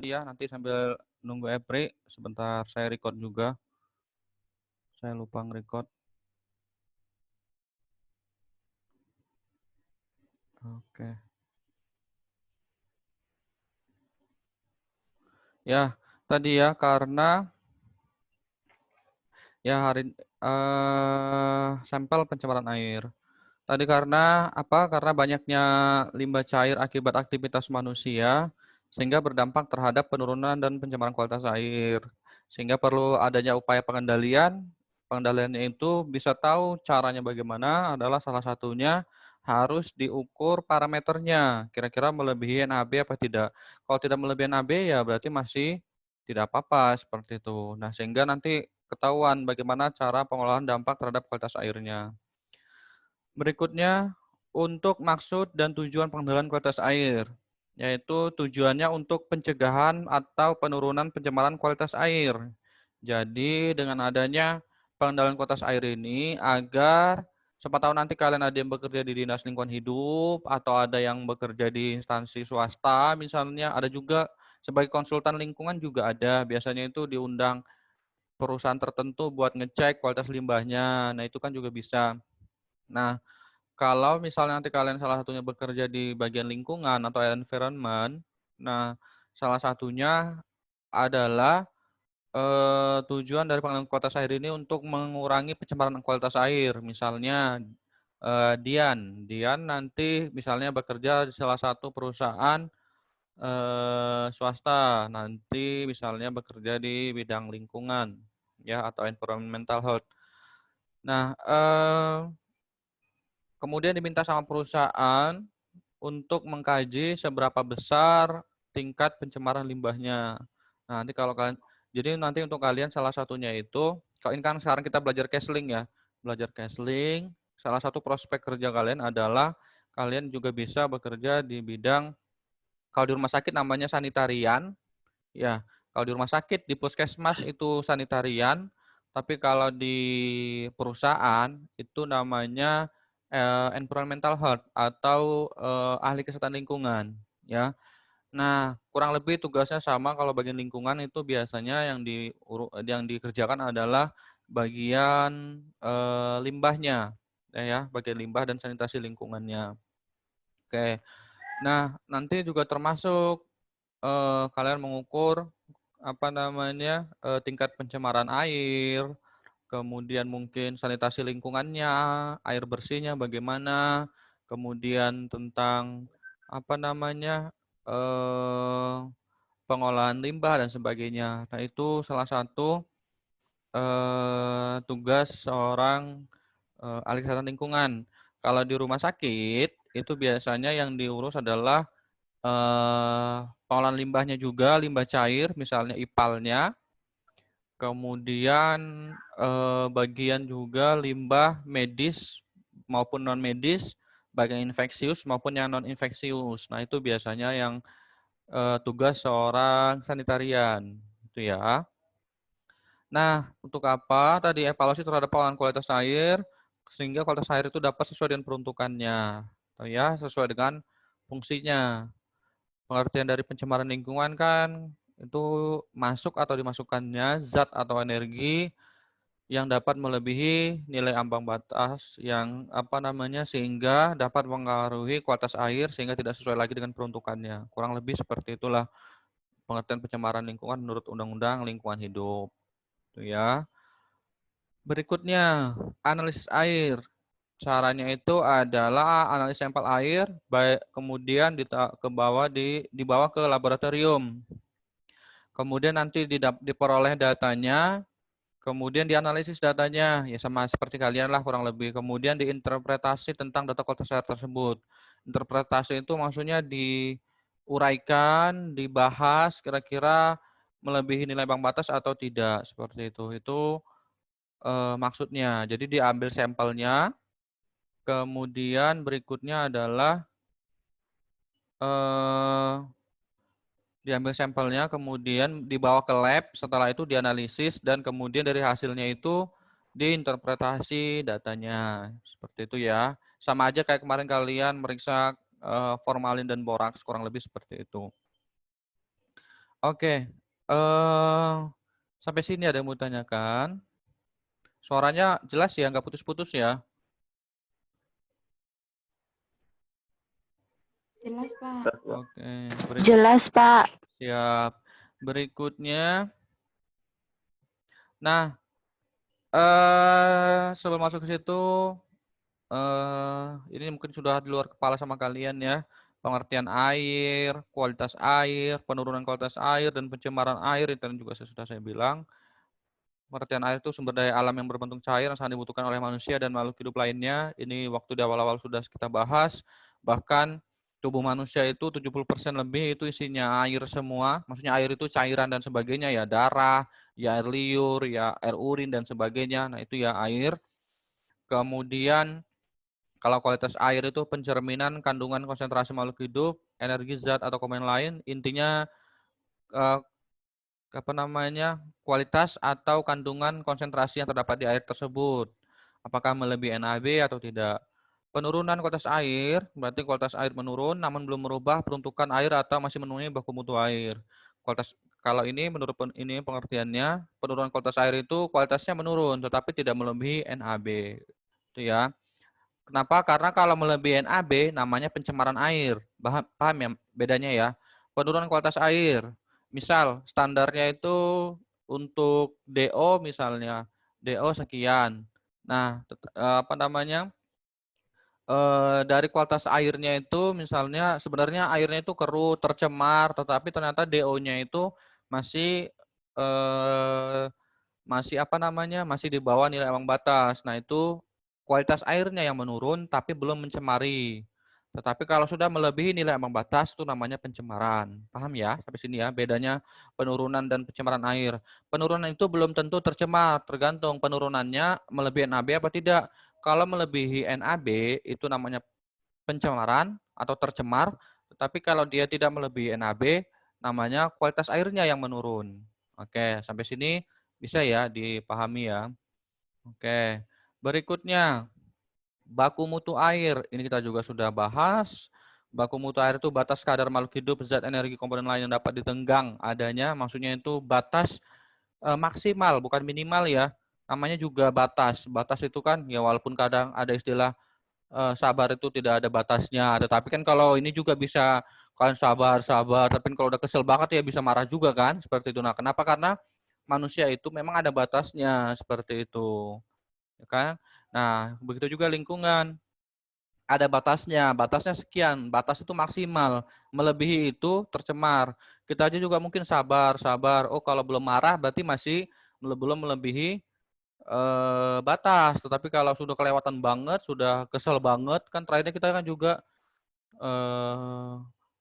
tadi ya, nanti sambil nunggu Epri, sebentar saya record juga. Saya lupa nge-record. Oke. Ya, tadi ya karena ya sampel pencemaran air. Tadi karena apa? Karena banyaknya limbah cair akibat aktivitas manusia sehingga berdampak terhadap penurunan dan pencemaran kualitas air. Sehingga perlu adanya upaya pengendalian. Pengendaliannya itu bisa tahu caranya bagaimana adalah salah satunya harus diukur parameternya. Kira-kira melebihi NAB apa tidak. Kalau tidak melebihi NAB ya berarti masih tidak apa-apa seperti itu. Nah, sehingga nanti ketahuan bagaimana cara pengolahan dampak terhadap kualitas airnya. Berikutnya, untuk maksud dan tujuan pengendalian kualitas air, yaitu tujuannya untuk pencegahan atau penurunan pencemaran kualitas air. Jadi dengan adanya pengendalian kualitas air ini agar siapa tahu nanti kalian ada yang bekerja di Dinas Lingkungan Hidup atau ada yang bekerja di instansi swasta misalnya, ada juga sebagai konsultan lingkungan juga ada, biasanya itu diundang perusahaan tertentu buat ngecek kualitas limbahnya. Nah, itu kan juga bisa. Nah, kalau misalnya nanti kalian salah satunya bekerja di bagian lingkungan atau environment, nah salah satunya adalah tujuan dari pengelolaan kualitas air ini untuk mengurangi pencemaran kualitas air. Misalnya Dian nanti misalnya bekerja di salah satu perusahaan swasta, nanti misalnya bekerja di bidang lingkungan ya atau environmental health. Nah, kemudian diminta sama perusahaan untuk mengkaji seberapa besar tingkat pencemaran limbahnya. Nah, nanti kalau kalian, jadi nanti untuk kalian salah satunya itu, kalau ini kan sekarang kita belajar Kesling ya, belajar Kesling, salah satu prospek kerja kalian adalah kalian juga bisa bekerja di bidang, kalau di rumah sakit namanya sanitarian, ya, kalau di rumah sakit, di puskesmas itu sanitarian, tapi kalau di perusahaan itu namanya environmental health atau ahli kesehatan lingkungan, ya. Nah, kurang lebih tugasnya sama kalau bagian lingkungan itu biasanya yang dikerjakan adalah bagian limbahnya, ya, bagian limbah dan sanitasi lingkungannya. Oke. Nah, nanti juga termasuk kalian mengukur apa namanya, tingkat pencemaran air, kemudian mungkin sanitasi lingkungannya, air bersihnya bagaimana, kemudian tentang apa namanya, pengolahan limbah dan sebagainya. Nah, itu salah satu tugas seorang ahli kesehatan lingkungan. Kalau di rumah sakit, itu biasanya yang diurus adalah pengolahan limbahnya juga, limbah cair, misalnya IPAL-nya, kemudian bagian juga limbah medis maupun non medis, baik yang infeksius maupun yang non infeksius. Nah, itu biasanya yang tugas seorang sanitarian, itu ya. Nah, untuk apa tadi evaluasi terhadap pengolahan kualitas air sehingga kualitas air itu dapat sesuai dengan peruntukannya, ya, sesuai dengan fungsinya. Pengertian dari pencemaran lingkungan kan itu masuk atau dimasukkannya zat atau energi yang dapat melebihi nilai ambang batas yang apa namanya sehingga dapat mempengaruhi kualitas air sehingga tidak sesuai lagi dengan peruntukannya. Kurang lebih seperti itulah pengertian pencemaran lingkungan menurut Undang-Undang Lingkungan Hidup. Itu ya. Berikutnya, analisis air. Caranya itu adalah analisis sampel air, baik kemudian dibawa ke laboratorium. Kemudian nanti diperoleh datanya, kemudian dianalisis datanya, ya sama seperti kalian lah kurang lebih. Kemudian diinterpretasi tentang data kualitas air tersebut. Interpretasi itu maksudnya diuraikan, dibahas kira-kira melebihi nilai ambang batas atau tidak, seperti itu. Itu maksudnya. Jadi diambil sampelnya, kemudian berikutnya adalah diambil sampelnya, kemudian dibawa ke lab, setelah itu dianalisis, dan kemudian dari hasilnya itu diinterpretasi datanya. Seperti itu ya. Sama aja kayak kemarin kalian meriksa formalin dan boraks, kurang lebih seperti itu. Oke, sampai sini ada yang mau tanyakan? Suaranya jelas ya, nggak putus-putus ya? Jelas, Pak. Oke, Jelas, Pak. siap. Berikutnya, nah, sebelum masuk ke situ, ini mungkin sudah di luar kepala sama kalian ya. Pengertian air, kualitas air, penurunan kualitas air, dan pencemaran air, itu juga sudah saya bilang. Pengertian air itu sumber daya alam yang berbentuk cair yang sangat dibutuhkan oleh manusia dan makhluk hidup lainnya. Ini waktu di awal-awal sudah kita bahas. Bahkan tubuh manusia itu 70% lebih itu isinya air semua. Maksudnya air itu cairan dan sebagainya ya, darah, ya air liur, ya air urin dan sebagainya. Nah, itu ya air. Kemudian kalau kualitas air itu pencerminan kandungan konsentrasi makhluk hidup, energi zat atau komponen lain, intinya eh, kualitas atau kandungan konsentrasi yang terdapat di air tersebut. Apakah melebihi NaB atau tidak. Penurunan kualitas air, berarti kualitas air menurun namun belum merubah peruntukan air atau masih memenuhi baku mutu air. Kualitas kalau ini menurut ini pengertiannya, penurunan kualitas air itu kualitasnya menurun tetapi tidak melebihi NaB. Itu ya. Kenapa? Karena kalau melebihi NaB namanya pencemaran air. Paham ya bedanya ya? Penurunan kualitas air. Misal standarnya itu untuk DO misalnya, DO sekian. Nah, dari kualitas airnya itu misalnya sebenarnya airnya itu keruh, tercemar, tetapi ternyata DO-nya itu masih eh, masih di bawah nilai ambang batas. Nah, itu kualitas airnya yang menurun tapi belum mencemari. Tetapi kalau sudah melebihi nilai ambang batas itu namanya pencemaran. Paham ya? Sampai sini ya bedanya penurunan dan pencemaran air. Penurunan itu belum tentu tercemar, tergantung penurunannya melebihi NaB apa tidak. Kalau melebihi NaB itu namanya pencemaran atau tercemar, tetapi kalau dia tidak melebihi NaB namanya kualitas airnya yang menurun. Oke, sampai sini bisa ya dipahami ya. Oke. Berikutnya, baku mutu air. Ini kita juga sudah bahas. Baku mutu air itu batas kadar makhluk hidup, zat, energi, komponen lain yang dapat ditenggang adanya. Maksudnya itu batas maksimal, bukan minimal ya. Namanya juga batas. Batas itu kan ya walaupun kadang ada istilah sabar itu tidak ada batasnya. Tetapi kan kalau ini juga bisa kalian sabar, tapi kalau udah kesel banget ya bisa marah juga kan, seperti itu. Nah, kenapa? Karena manusia itu memang ada batasnya seperti itu, ya kan? Nah, begitu juga lingkungan ada batasnya, batasnya sekian, batas itu maksimal, melebihi itu tercemar. Kita aja juga mungkin sabar. Oh, kalau belum marah berarti masih belum melebihi batas. Tetapi kalau sudah kelewatan banget, sudah kesel banget, kan terakhirnya kita kan juga eh,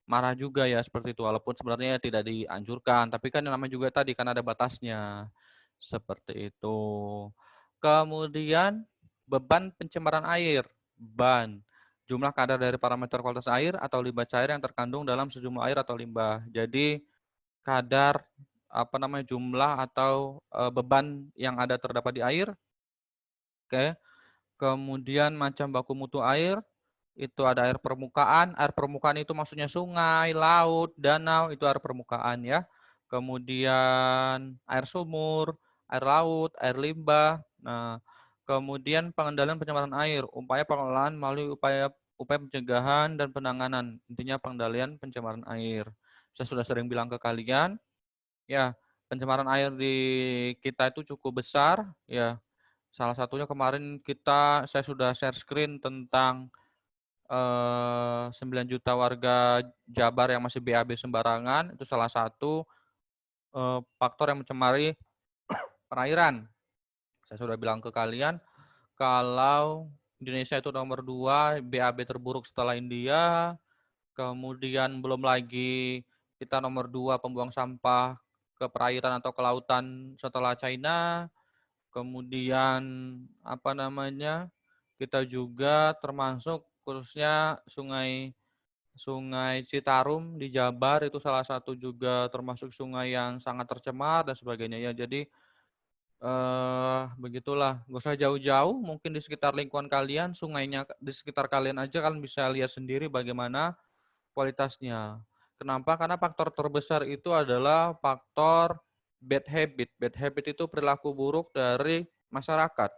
marah juga ya seperti itu. Walaupun sebenarnya tidak dianjurkan, tapi kan yang namanya juga tadi kan ada batasnya. Seperti itu. Kemudian beban pencemaran air, ban. Jumlah kadar dari parameter kualitas air atau limbah cair yang terkandung dalam sejumlah air atau limbah. Jadi kadar jumlah atau beban yang ada terdapat di air. Oke. Kemudian macam baku mutu air, itu ada air permukaan itu maksudnya sungai, laut, danau, itu air permukaan ya. Kemudian air sumur, air laut, air limbah. Nah, kemudian pengendalian pencemaran air, upaya pengelolaan melalui upaya pencegahan dan penanganan. Intinya pengendalian pencemaran air. Saya sudah sering bilang ke kalian, ya, pencemaran air di kita itu cukup besar, ya. Salah satunya kemarin saya sudah share screen tentang 9 juta warga Jabar yang masih BAB sembarangan, itu salah satu faktor yang mencemari perairan. Saya sudah bilang ke kalian, kalau Indonesia itu nomor 2, BAB terburuk setelah India, kemudian belum lagi kita nomor 2 pembuang sampah ke perairan atau ke lautan setelah China, kemudian kita juga termasuk khususnya Sungai Citarum di Jabar itu salah satu juga termasuk sungai yang sangat tercemar dan sebagainya ya. Jadi begitulah, nggak usah jauh-jauh, mungkin di sekitar lingkungan kalian, sungainya di sekitar kalian aja kalian bisa lihat sendiri bagaimana kualitasnya. Kenapa? Karena faktor terbesar itu adalah faktor bad habit. Bad habit itu perilaku buruk dari masyarakat.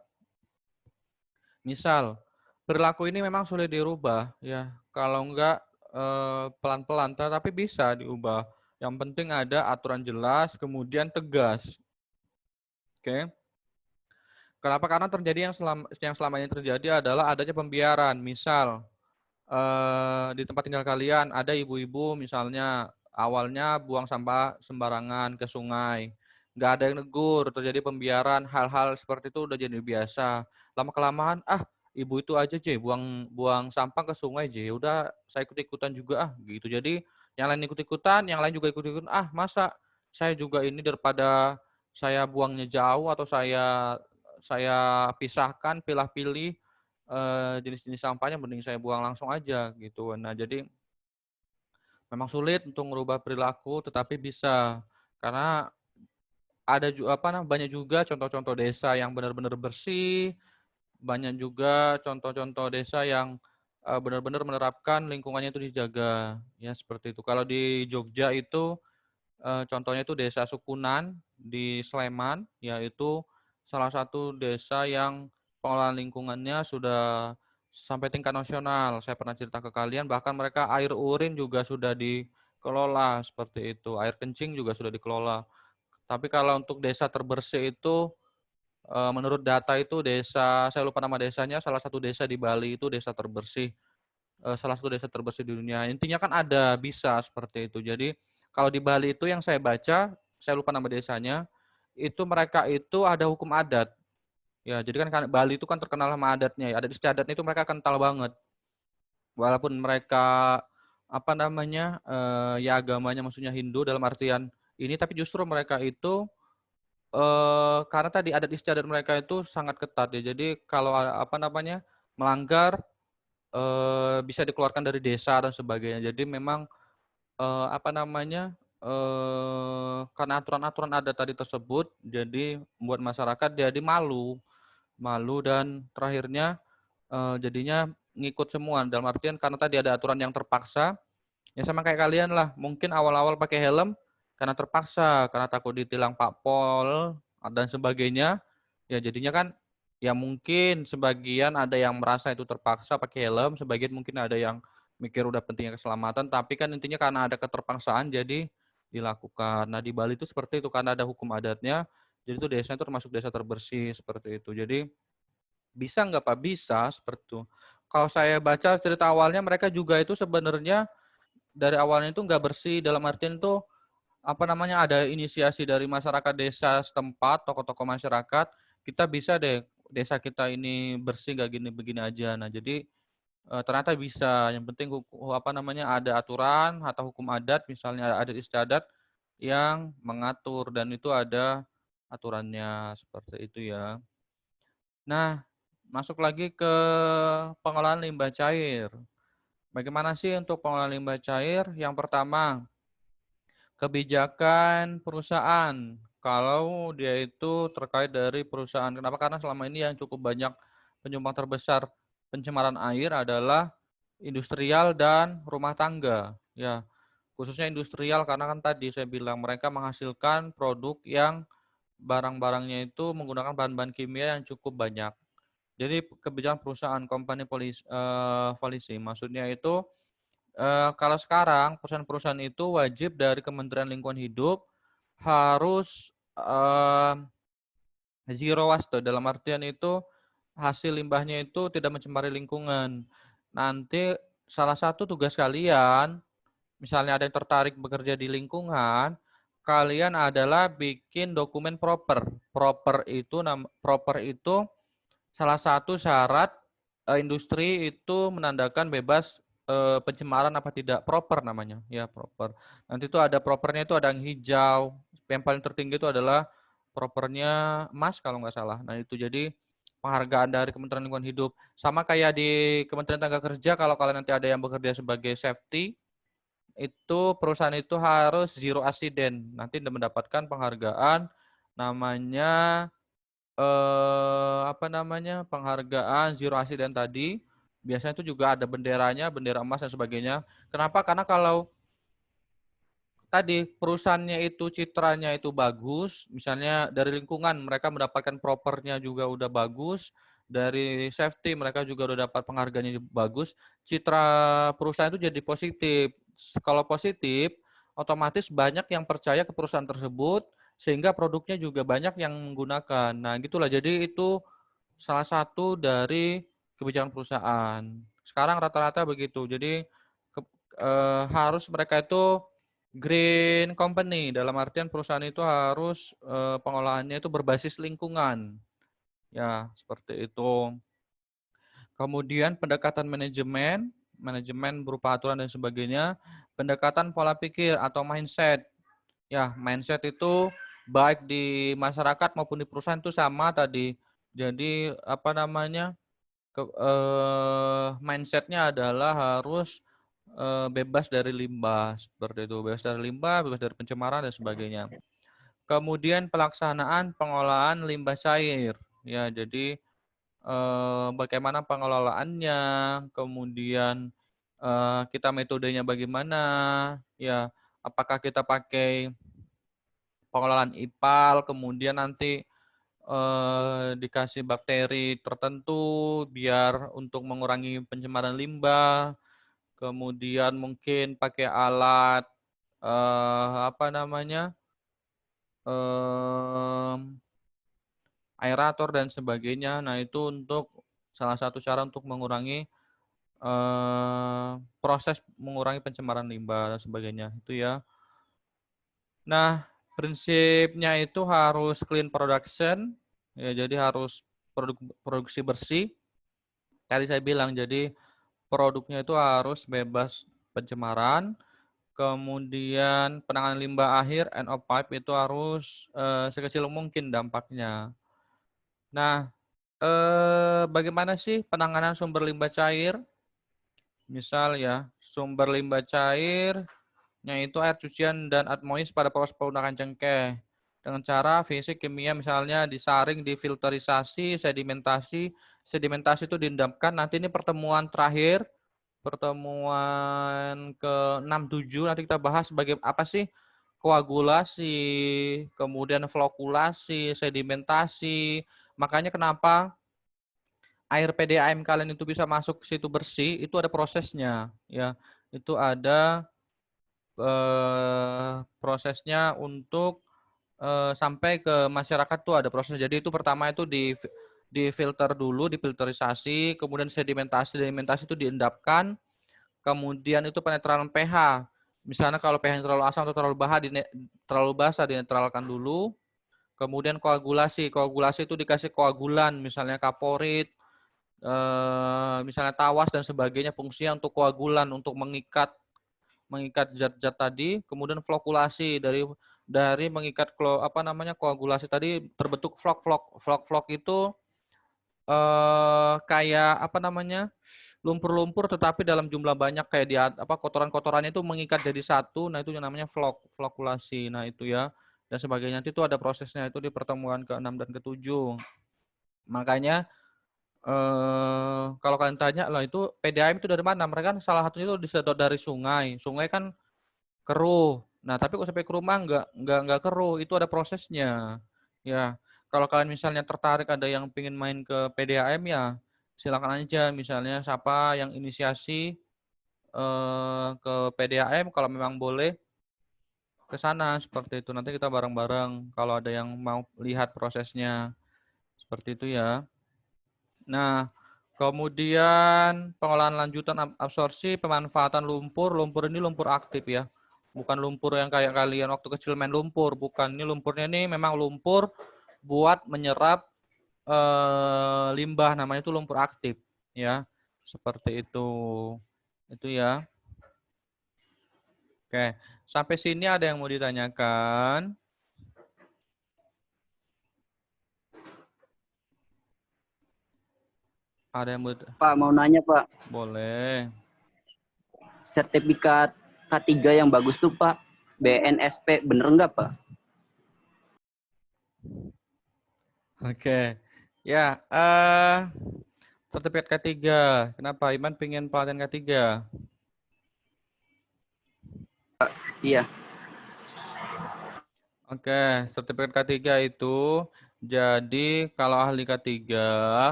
Misal, perilaku ini memang sulit dirubah ya. Kalau enggak pelan-pelan, tapi bisa diubah. Yang penting ada aturan jelas, kemudian tegas. Oke. Kenapa? Karena terjadi yang selama ini terjadi adalah adanya pembiaran. Misal, di tempat tinggal kalian ada ibu-ibu misalnya awalnya buang sampah sembarangan ke sungai, nggak ada yang negur, terjadi pembiaran, hal-hal seperti itu udah jadi biasa. Lama-kelamaan, ibu itu aja je buang buang sampah ke sungai je, udah saya ikut-ikutan juga gitu. Jadi yang lain ikut-ikutan, yang lain juga ikut-ikutan, masa saya juga ini daripada saya buangnya jauh atau saya pisahkan, pilih-pilih jenis-jenis sampahnya mending saya buang langsung aja gitu. Nah, jadi memang sulit untuk merubah perilaku tetapi bisa. Karena ada banyak juga contoh-contoh desa yang benar-benar bersih, banyak juga contoh-contoh desa yang benar-benar menerapkan lingkungannya itu dijaga. Ya seperti itu. Kalau di Jogja itu contohnya itu Desa Sukunan di Sleman, yaitu salah satu desa yang pengelolaan lingkungannya sudah sampai tingkat nasional. Saya pernah cerita ke kalian, bahkan mereka air urin juga sudah dikelola seperti itu, air kencing juga sudah dikelola. Tapi kalau untuk desa terbersih itu, menurut data itu saya lupa nama desanya, salah satu desa di Bali itu desa terbersih, salah satu desa terbersih di dunia. Intinya kan ada, bisa seperti itu. Jadi kalau di Bali itu yang saya baca, saya lupa nama desanya, itu mereka itu ada hukum adat. Ya, jadi kan Bali itu kan terkenal sama adatnya ya. Adat istiadatnya itu mereka kental banget. Walaupun mereka ya agamanya maksudnya Hindu dalam artian ini, tapi justru mereka itu karena tadi adat istiadat mereka itu sangat ketat ya. Jadi kalau melanggar bisa dikeluarkan dari desa dan sebagainya. Jadi memang karena aturan-aturan adat tadi tersebut, jadi membuat masyarakat jadi malu, dan terakhirnya jadinya ngikut semua. Dalam artian karena tadi ada aturan yang terpaksa, ya sama kayak kalian lah. Mungkin awal-awal pakai helm karena terpaksa, karena takut ditilang Pak Pol dan sebagainya. Ya jadinya kan ya mungkin sebagian ada yang merasa itu terpaksa pakai helm, sebagian mungkin ada yang mikir udah pentingnya keselamatan, tapi kan intinya karena ada keterpaksaan jadi dilakukan. Nah, di Bali itu seperti itu karena ada hukum adatnya. Jadi itu desa itu termasuk desa terbersih seperti itu. Jadi bisa nggak Pak? Bisa seperti itu. Kalau saya baca cerita awalnya mereka juga itu sebenarnya dari awalnya itu nggak bersih dalam artian itu ada inisiasi dari masyarakat desa setempat, tokoh-tokoh masyarakat, kita bisa deh desa kita ini bersih nggak gini begini aja. Nah, jadi ternyata bisa. Yang penting ada aturan atau hukum adat, misalnya adat istiadat yang mengatur dan itu ada aturannya seperti itu ya. Nah, masuk lagi ke pengolahan limbah cair. Bagaimana sih untuk pengolahan limbah cair? Yang pertama, kebijakan perusahaan. Kalau dia itu terkait dari perusahaan. Kenapa? Karena selama ini yang cukup banyak penyumbang terbesar pencemaran air adalah industrial dan rumah tangga. Ya, khususnya industrial karena kan tadi saya bilang mereka menghasilkan produk yang barang-barangnya itu menggunakan bahan-bahan kimia yang cukup banyak. Jadi kebijakan perusahaan company policy maksudnya itu kalau sekarang perusahaan-perusahaan itu wajib dari Kementerian Lingkungan Hidup harus zero waste, dalam artian itu hasil limbahnya itu tidak mencemari lingkungan. Nanti salah satu tugas kalian, misalnya ada yang tertarik bekerja di lingkungan, kalian adalah bikin dokumen proper. Proper itu salah satu syarat industri itu menandakan bebas pencemaran apa tidak, proper namanya ya, proper. Nanti itu ada propernya, itu ada yang hijau, yang paling tertinggi itu adalah propernya emas kalau nggak salah. Nah itu jadi penghargaan dari Kementerian Lingkungan Hidup, sama kayak di Kementerian Tenaga Kerja. Kalau kalian nanti ada yang bekerja sebagai safety, itu perusahaan itu harus zero accident, nanti mendapatkan penghargaan namanya penghargaan zero accident tadi. Biasanya itu juga ada benderanya, bendera emas dan sebagainya. Kenapa? Karena kalau tadi perusahaannya itu citranya itu bagus, misalnya dari lingkungan mereka mendapatkan propernya juga udah bagus, dari safety mereka juga udah dapat penghargaannya bagus, citra perusahaan itu jadi positif. Kalau positif, otomatis banyak yang percaya ke perusahaan tersebut, sehingga produknya juga banyak yang menggunakan. Nah, gitulah. Jadi itu salah satu dari kebijakan perusahaan. Sekarang rata-rata begitu. Jadi harus mereka itu green company, dalam artian perusahaan itu harus pengolahannya itu berbasis lingkungan. Ya, seperti itu. Kemudian pendekatan manajemen, manajemen berupa aturan dan sebagainya, pendekatan pola pikir atau mindset. Ya, mindset itu baik di masyarakat maupun di perusahaan itu sama tadi. Jadi apa namanya? Mindset-nya adalah harus bebas dari limbah, seperti itu. Bebas dari limbah, bebas dari pencemaran dan sebagainya. Kemudian pelaksanaan pengolahan limbah cair. Ya, jadi bagaimana pengelolaannya, kemudian kita metodenya bagaimana, ya, apakah kita pakai pengelolaan IPAL, kemudian nanti dikasih bakteri tertentu biar untuk mengurangi pencemaran limbah, kemudian mungkin pakai alat apa namanya, aerator dan sebagainya. Nah, itu untuk salah satu cara untuk mengurangi proses mengurangi pencemaran limbah dan sebagainya, itu ya. Nah, prinsipnya itu harus clean production, ya, jadi harus produksi bersih. Tadi saya bilang, jadi produknya itu harus bebas pencemaran, kemudian penanganan limbah akhir end of pipe itu harus sekecil mungkin dampaknya. Nah, bagaimana sih penanganan sumber limbah cair? Misal ya, sumber limbah cairnya itu air cucian dan admois pada proses penggunaan cengkeh. Dengan cara fisik kimia misalnya disaring, difilterisasi, sedimentasi. Sedimentasi itu diendapkan. Nanti ini pertemuan terakhir, pertemuan ke-6, 7, nanti kita bahas sebagai apa sih koagulasi, kemudian flokulasi, sedimentasi. Makanya kenapa air PDAM kalian itu bisa masuk ke situ bersih, itu ada prosesnya, ya. Itu ada prosesnya untuk sampai ke masyarakat tuh ada proses. Jadi itu pertama itu difilter dulu, difilterisasi, kemudian sedimentasi, sedimentasi itu diendapkan, kemudian itu penetralan pH. Misalnya kalau pH terlalu asam atau terlalu basah dinetralkan dulu. Kemudian koagulasi, koagulasi itu dikasih koagulan, misalnya kaporit, misalnya tawas dan sebagainya, fungsinya untuk koagulan, untuk mengikat zat-zat tadi. Kemudian flokulasi, dari mengikat apa namanya koagulasi tadi terbentuk flok-flok. Flok-flok itu kayak apa namanya lumpur-lumpur tetapi dalam jumlah banyak, kayak di apa kotoran-kotorannya itu mengikat jadi satu. Nah, itu yang namanya flokulasi. Nah, itu ya dan sebagainya. Nanti itu ada prosesnya itu di pertemuan ke-6 dan ke-7. Makanya kalau kalian tanya lah itu PDAM itu dari mana? Mereka kan salah satunya itu disedot dari sungai. Sungai kan keruh. Nah, tapi kok sampai ke rumah enggak keruh, itu ada prosesnya. Ya, kalau kalian misalnya tertarik ada yang pengen main ke PDAM ya, silakan aja misalnya siapa yang inisiasi ke PDAM kalau memang boleh ke sana seperti itu. Nanti kita bareng-bareng kalau ada yang mau lihat prosesnya. Seperti itu ya. Nah, kemudian pengolahan lanjutan absorpsi, pemanfaatan lumpur. Lumpur ini lumpur aktif ya. Bukan lumpur yang kayak kalian waktu kecil main lumpur. Bukan, ini lumpurnya ini memang lumpur buat menyerap limbah, namanya itu lumpur aktif ya. Seperti itu. Itu ya. Oke, sampai sini ada yang mau ditanyakan? Ada yang mau? Pak, mau nanya Pak, Boleh. sertifikat K3 yang bagus tuh Pak, BNSP, bener nggak Pak? Oke. Ya, sertifikat K3. Kenapa Iman pengen pelatihan K3? Iya. Oke, sertifikat K3 itu jadi kalau ahli K3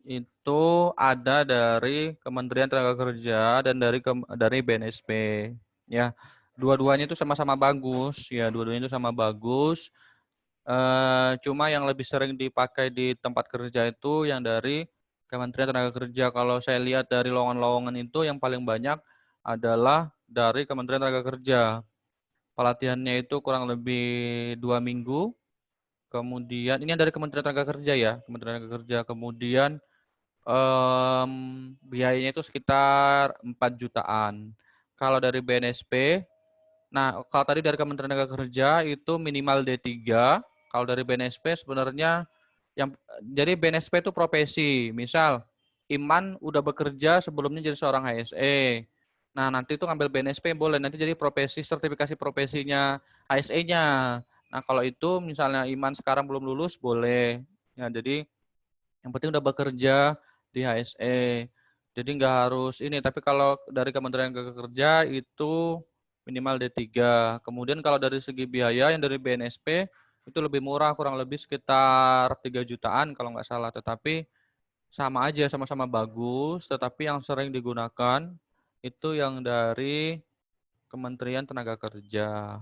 itu ada dari Kementerian Tenaga Kerja dan dari BNSP. Ya, dua-duanya itu sama-sama bagus. Ya, dua-duanya itu sama bagus. Cuma yang lebih sering dipakai di tempat kerja itu yang dari Kementerian Tenaga Kerja. Kalau saya lihat dari lowongan-lowongan itu yang paling banyak adalah dari Kementerian Tenaga Kerja. Pelatihannya itu kurang lebih 2 minggu. Kemudian ini dari Kementerian Tenaga Kerja ya, Kementerian Tenaga Kerja. Kemudian biayanya itu sekitar 4 jutaan. Kalau dari BNSP, nah kalau tadi dari Kementerian Tenaga Kerja itu minimal D3. Kalau dari BNSP sebenarnya yang jadi BNSP itu profesi. Misal Iman udah bekerja sebelumnya jadi seorang HSE. Nah, nanti itu ngambil BNSP boleh nanti jadi profesi sertifikasi profesinya HSE-nya. Nah, kalau itu misalnya Iman sekarang belum lulus boleh. Ya, jadi yang penting udah bekerja di HSE. Jadi nggak harus ini, tapi kalau dari Kementerian Kerja itu minimal D3. Kemudian kalau dari segi biaya yang dari BNSP itu lebih murah, kurang lebih sekitar 3 jutaan kalau nggak salah. Tetapi sama aja, sama-sama bagus. Tetapi yang sering digunakan itu yang dari Kementerian Tenaga Kerja.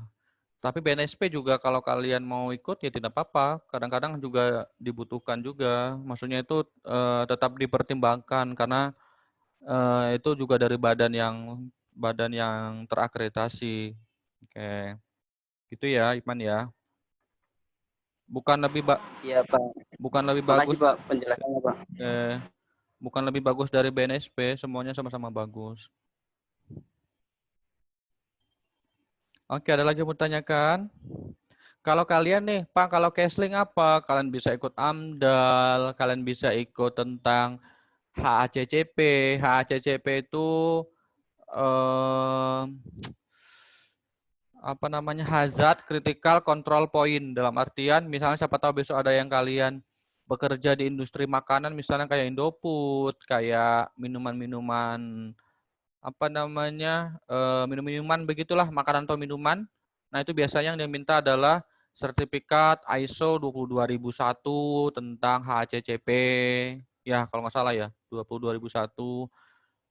Tapi BNSP juga kalau kalian mau ikut ya tidak apa-apa. Kadang-kadang juga dibutuhkan juga. Maksudnya itu tetap dipertimbangkan karena itu juga dari badan yang terakreditasi. Oke, gitu ya, Iman ya. Bukan lebih Iya Pak. bukan lebih Makasih bagus Pak penjelasannya Pak. eh, bukan lebih bagus dari BNSP, semuanya sama-sama bagus. Oke, ada lagi yang mau tanyakan? Kalau kalian nih, Pak, kalau Kesling apa? Kalian bisa ikut AMDAL, kalian bisa ikut tentang HACCP. HACCP itu eh, apa namanya hazard critical control point dalam artian misalnya siapa tahu besok ada yang kalian bekerja di industri makanan misalnya kayak Indofood, kayak minuman-minuman apa namanya minum-minuman begitulah makanan atau minuman. Nah itu biasanya yang dia minta adalah sertifikat ISO 22001 tentang HACCP ya kalau nggak salah ya 22001.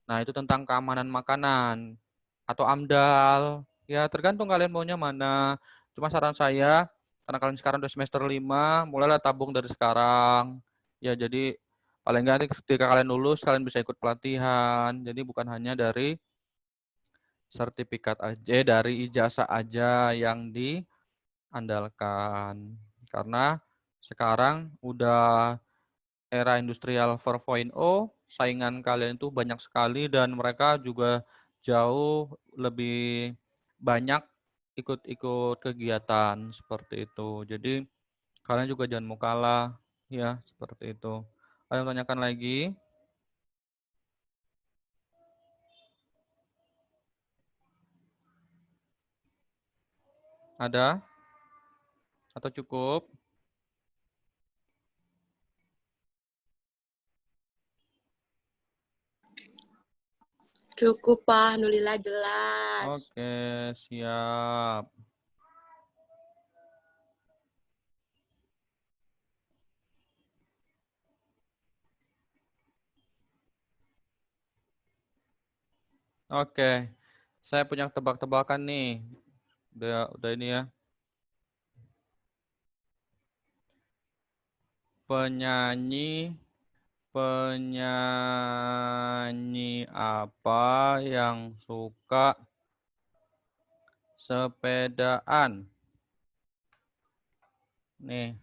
Nah itu tentang keamanan makanan atau AMDAL ya tergantung kalian maunya mana. Cuma saran saya karena kalian sekarang udah semester 5 mulailah tabung dari sekarang ya jadi paling nggak nanti ketika kalian lulus kalian bisa ikut pelatihan jadi bukan hanya dari sertifikat aja dari ijazah aja yang diandalkan. Karena sekarang udah era industrial 4.0, saingan kalian itu banyak sekali dan mereka juga jauh lebih banyak ikut-ikut kegiatan seperti itu. Jadi kalian juga jangan mau kalah ya seperti itu. Ada yang tanyakan lagi? Ada? Atau cukup? Cukup, Pak. Alhamdulillah jelas. Oke, siap. Oke, saya punya tebak-tebakan nih. Udah ini ya. Penyanyi penyanyi apa yang suka sepedaan? Nih,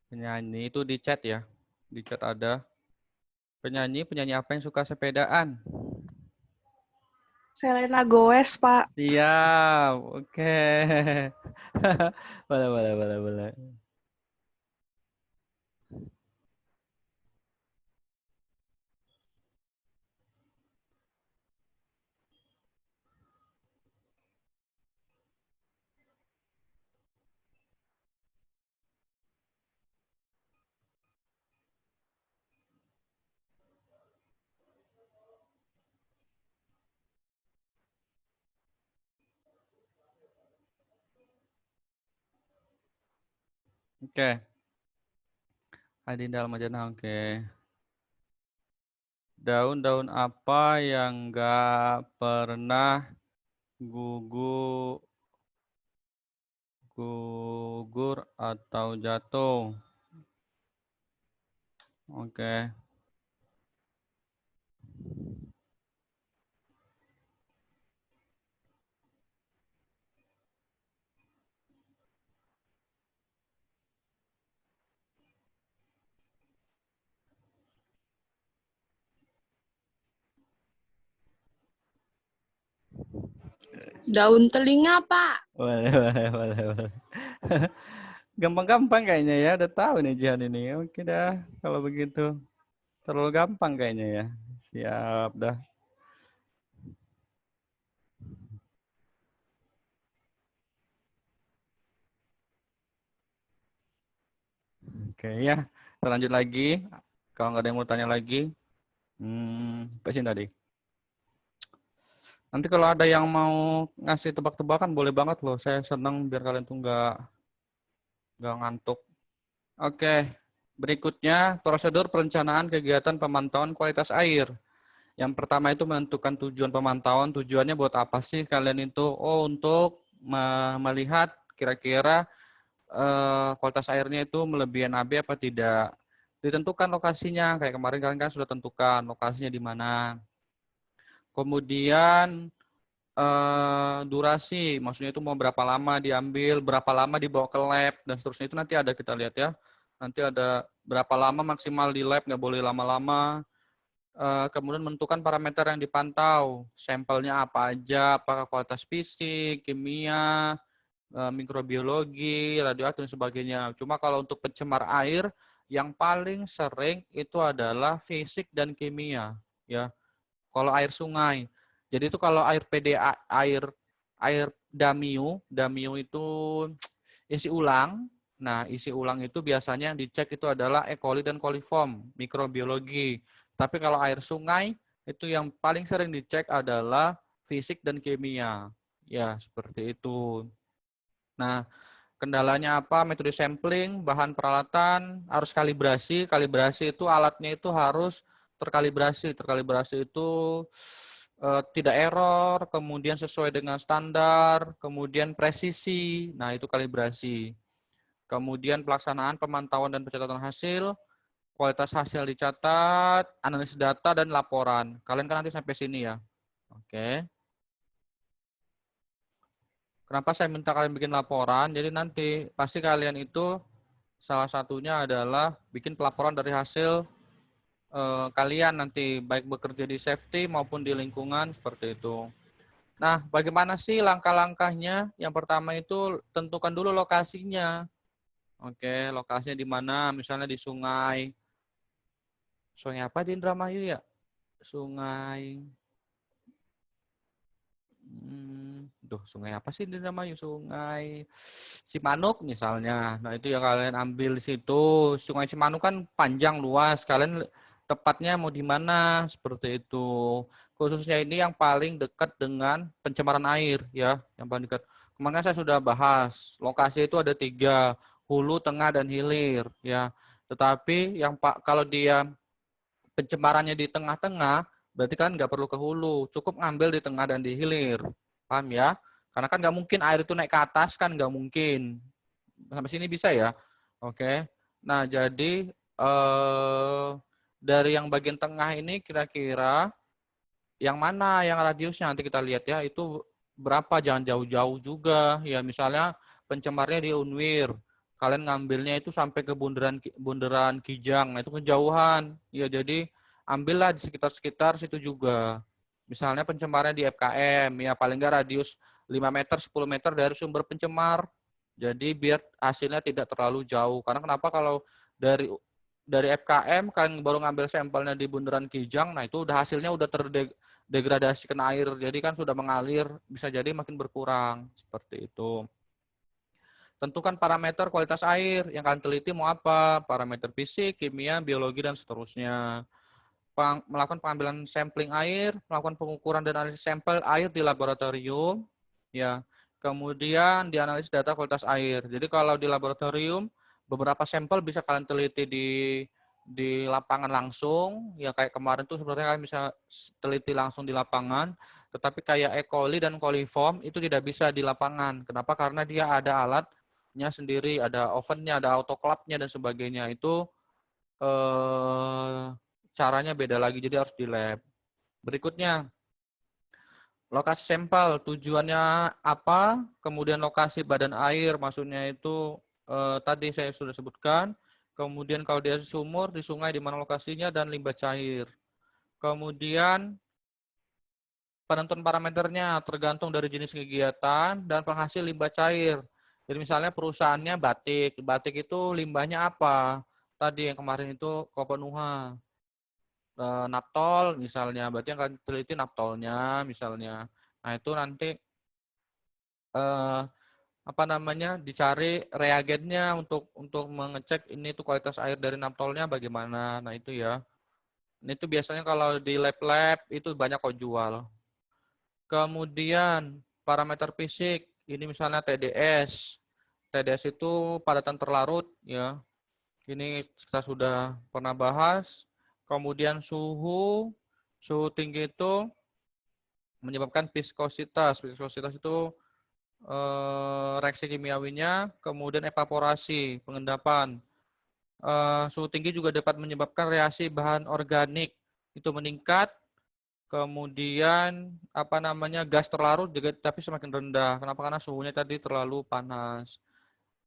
penyanyi itu di chat ya. Di chat ada penyanyi apa yang suka sepedaan? Selena Gomez, Pak. Siap, oke. Boleh, boleh, boleh, boleh. Oke. Adinda Almajana, oke. Daun-daun apa yang nggak pernah gugur atau jatuh? Oke. Daun telinga, Pak. Boleh. Gampang-gampang kayaknya ya. Udah tahu nih Jihan ini. Oke dah. Kalau begitu. Terlalu gampang kayaknya ya. Siap dah. Oke ya. Kita lanjut lagi. Kalau nggak ada yang mau tanya lagi. Pesin tadi. Nanti kalau ada yang mau ngasih tebak-tebakan boleh banget loh. Saya senang biar kalian tuh nggak ngantuk. Oke. Berikutnya prosedur perencanaan kegiatan pemantauan kualitas air. Yang pertama itu menentukan tujuan pemantauan. Tujuannya buat apa sih kalian itu? Oh, untuk melihat kira-kira kualitas airnya itu melebihi NAB apa tidak. Ditentukan lokasinya. Kayak kemarin kalian kan sudah tentukan lokasinya di mana. Kemudian durasi, maksudnya itu mau berapa lama diambil, berapa lama dibawa ke lab, dan seterusnya itu nanti ada kita lihat ya. Nanti ada berapa lama maksimal di lab, nggak boleh lama-lama. Kemudian menentukan parameter yang dipantau, sampelnya apa aja, apakah kualitas fisik, kimia, mikrobiologi, radioaktif dan sebagainya. Cuma kalau untuk pencemar air, yang paling sering itu adalah fisik dan kimia, ya. Kalau air sungai. Jadi itu kalau air PDA, air damiu itu isi ulang. Nah, isi ulang itu biasanya yang dicek itu adalah E. coli dan coliform, mikrobiologi. Tapi kalau air sungai itu yang paling sering dicek adalah fisik dan kimia. Ya, seperti itu. Nah, kendalanya apa? Metode sampling, bahan peralatan, harus kalibrasi. Kalibrasi itu alatnya itu harus terkalibrasi. Terkalibrasi itu tidak error, kemudian sesuai dengan standar, kemudian presisi. Nah, itu kalibrasi. Kemudian pelaksanaan pemantauan dan pencatatan hasil, kualitas hasil dicatat, analisis data, dan laporan. Kalian kan nanti sampai sini ya. Oke. Kenapa saya minta kalian bikin laporan? Jadi nanti pasti kalian itu salah satunya adalah bikin pelaporan dari hasil kalian nanti baik bekerja di safety maupun di lingkungan seperti itu. Nah, bagaimana sih langkah-langkahnya? Yang pertama itu tentukan dulu lokasinya. Oke, lokasinya di mana? Misalnya di sungai. Sungai apa di Indramayu ya? Sungai. Sungai apa sih di Indramayu? Sungai Cimanuk misalnya. Nah, itu yang kalian ambil di situ. Sungai Cimanuk kan panjang luas. Kalian tepatnya mau di mana? Seperti itu. Khususnya ini yang paling dekat dengan pencemaran air ya, yang paling dekat. Kemarin saya sudah bahas, lokasi itu ada 3, hulu, tengah, dan hilir ya. Tetapi yang kalau dia pencemarannya di tengah-tengah, berarti kan nggak perlu ke hulu, cukup ngambil di tengah dan di hilir. Paham ya? Karena kan nggak mungkin air itu naik ke atas, kan nggak mungkin. Sampai sini bisa ya? Oke. Nah, jadi dari yang bagian tengah ini kira-kira yang mana yang radiusnya nanti kita lihat ya, itu berapa, jangan jauh-jauh juga. Ya misalnya pencemarnya di Unwir, kalian ngambilnya itu sampai ke bundaran Kijang, nah itu kejauhan. Ya jadi ambillah di sekitar-sekitar situ juga. Misalnya pencemarnya di FKM, ya paling nggak radius 5 meter, 10 meter dari sumber pencemar. Jadi biar hasilnya tidak terlalu jauh. Karena kenapa kalau dari FKM kalian baru ngambil sampelnya di bundaran Kijang, nah itu udah hasilnya udah terdegradasi kena air, jadi kan sudah mengalir, bisa jadi makin berkurang seperti itu. Tentukan parameter kualitas air yang kalian teliti mau apa, parameter fisik, kimia, biologi, dan seterusnya. Melakukan pengambilan sampling air, melakukan pengukuran dan analisis sampel air di laboratorium, ya. Kemudian dianalisis data kualitas air. Jadi kalau di laboratorium beberapa sampel bisa kalian teliti di lapangan langsung, ya kayak kemarin tuh sebenarnya kalian bisa teliti langsung di lapangan, tetapi kayak E. coli dan coliform itu tidak bisa di lapangan. Kenapa? Karena dia ada alatnya sendiri, ada ovennya, ada autoclave-nya dan sebagainya. Itu caranya beda lagi, jadi harus di lab. Berikutnya, lokasi sampel, tujuannya apa, kemudian lokasi badan air, maksudnya itu tadi saya sudah sebutkan. Kemudian kalau dia sumur, di sungai di mana lokasinya, dan limbah cair. Kemudian penentuan parameternya tergantung dari jenis kegiatan dan penghasil limbah cair. Jadi misalnya perusahaannya batik, batik itu limbahnya apa? Tadi yang kemarin itu Kopenuha. Naptol misalnya, berarti yang akan teliti naptolnya misalnya. Nah itu nanti dicari reagennya untuk mengecek ini tuh kualitas air dari naptolnya bagaimana. Nah itu ya. Ini tuh biasanya kalau di lab-lab itu banyak kok jual. Kemudian parameter fisik, ini misalnya TDS. TDS itu padatan terlarut ya. Ini kita sudah pernah bahas. Kemudian suhu tinggi itu menyebabkan viskositas. Viskositas itu reaksi kimiawinya, kemudian evaporasi, pengendapan. Suhu tinggi juga dapat menyebabkan reaksi bahan organik itu meningkat, kemudian gas terlarut juga tapi semakin rendah. Kenapa? Karena suhunya tadi terlalu panas.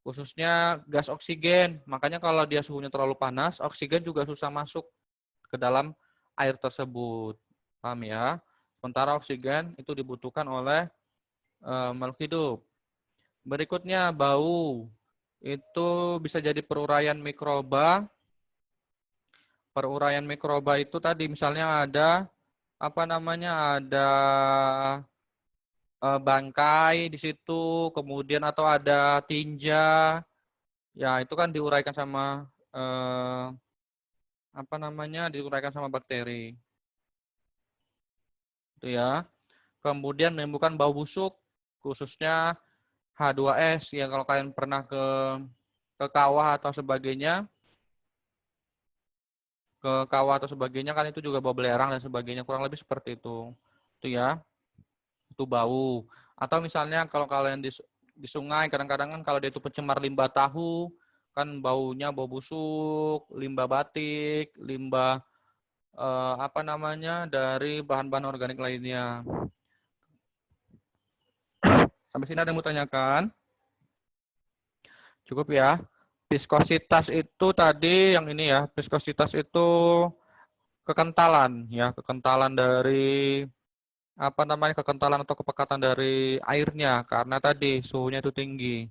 Khususnya gas oksigen, makanya kalau dia suhunya terlalu panas, oksigen juga susah masuk ke dalam air tersebut. Paham ya? Sementara oksigen itu dibutuhkan oleh makhluk hidup. Berikutnya bau. Itu bisa jadi peruraian mikroba. Peruraian mikroba itu tadi misalnya ada ada bangkai di situ, kemudian atau ada tinja. Ya, itu kan diuraikan sama diuraikan sama bakteri. Itu ya. Kemudian menimbulkan bau busuk khususnya H2S ya, kalau kalian pernah ke kawah atau sebagainya, kan itu juga bau belerang dan sebagainya, kurang lebih seperti itu. Itu ya. Itu bau. Atau misalnya kalau kalian di sungai, kadang-kadang kan kalau dia itu pencemar limbah tahu, kan baunya bau busuk, limbah batik, limbah dari bahan-bahan organik lainnya. Sampai sini ada yang mau tanyakan? Cukup ya. Viskositas itu tadi yang ini ya, viskositas itu kekentalan ya, kekentalan dari kekentalan atau kepekatan dari airnya karena tadi suhunya itu tinggi.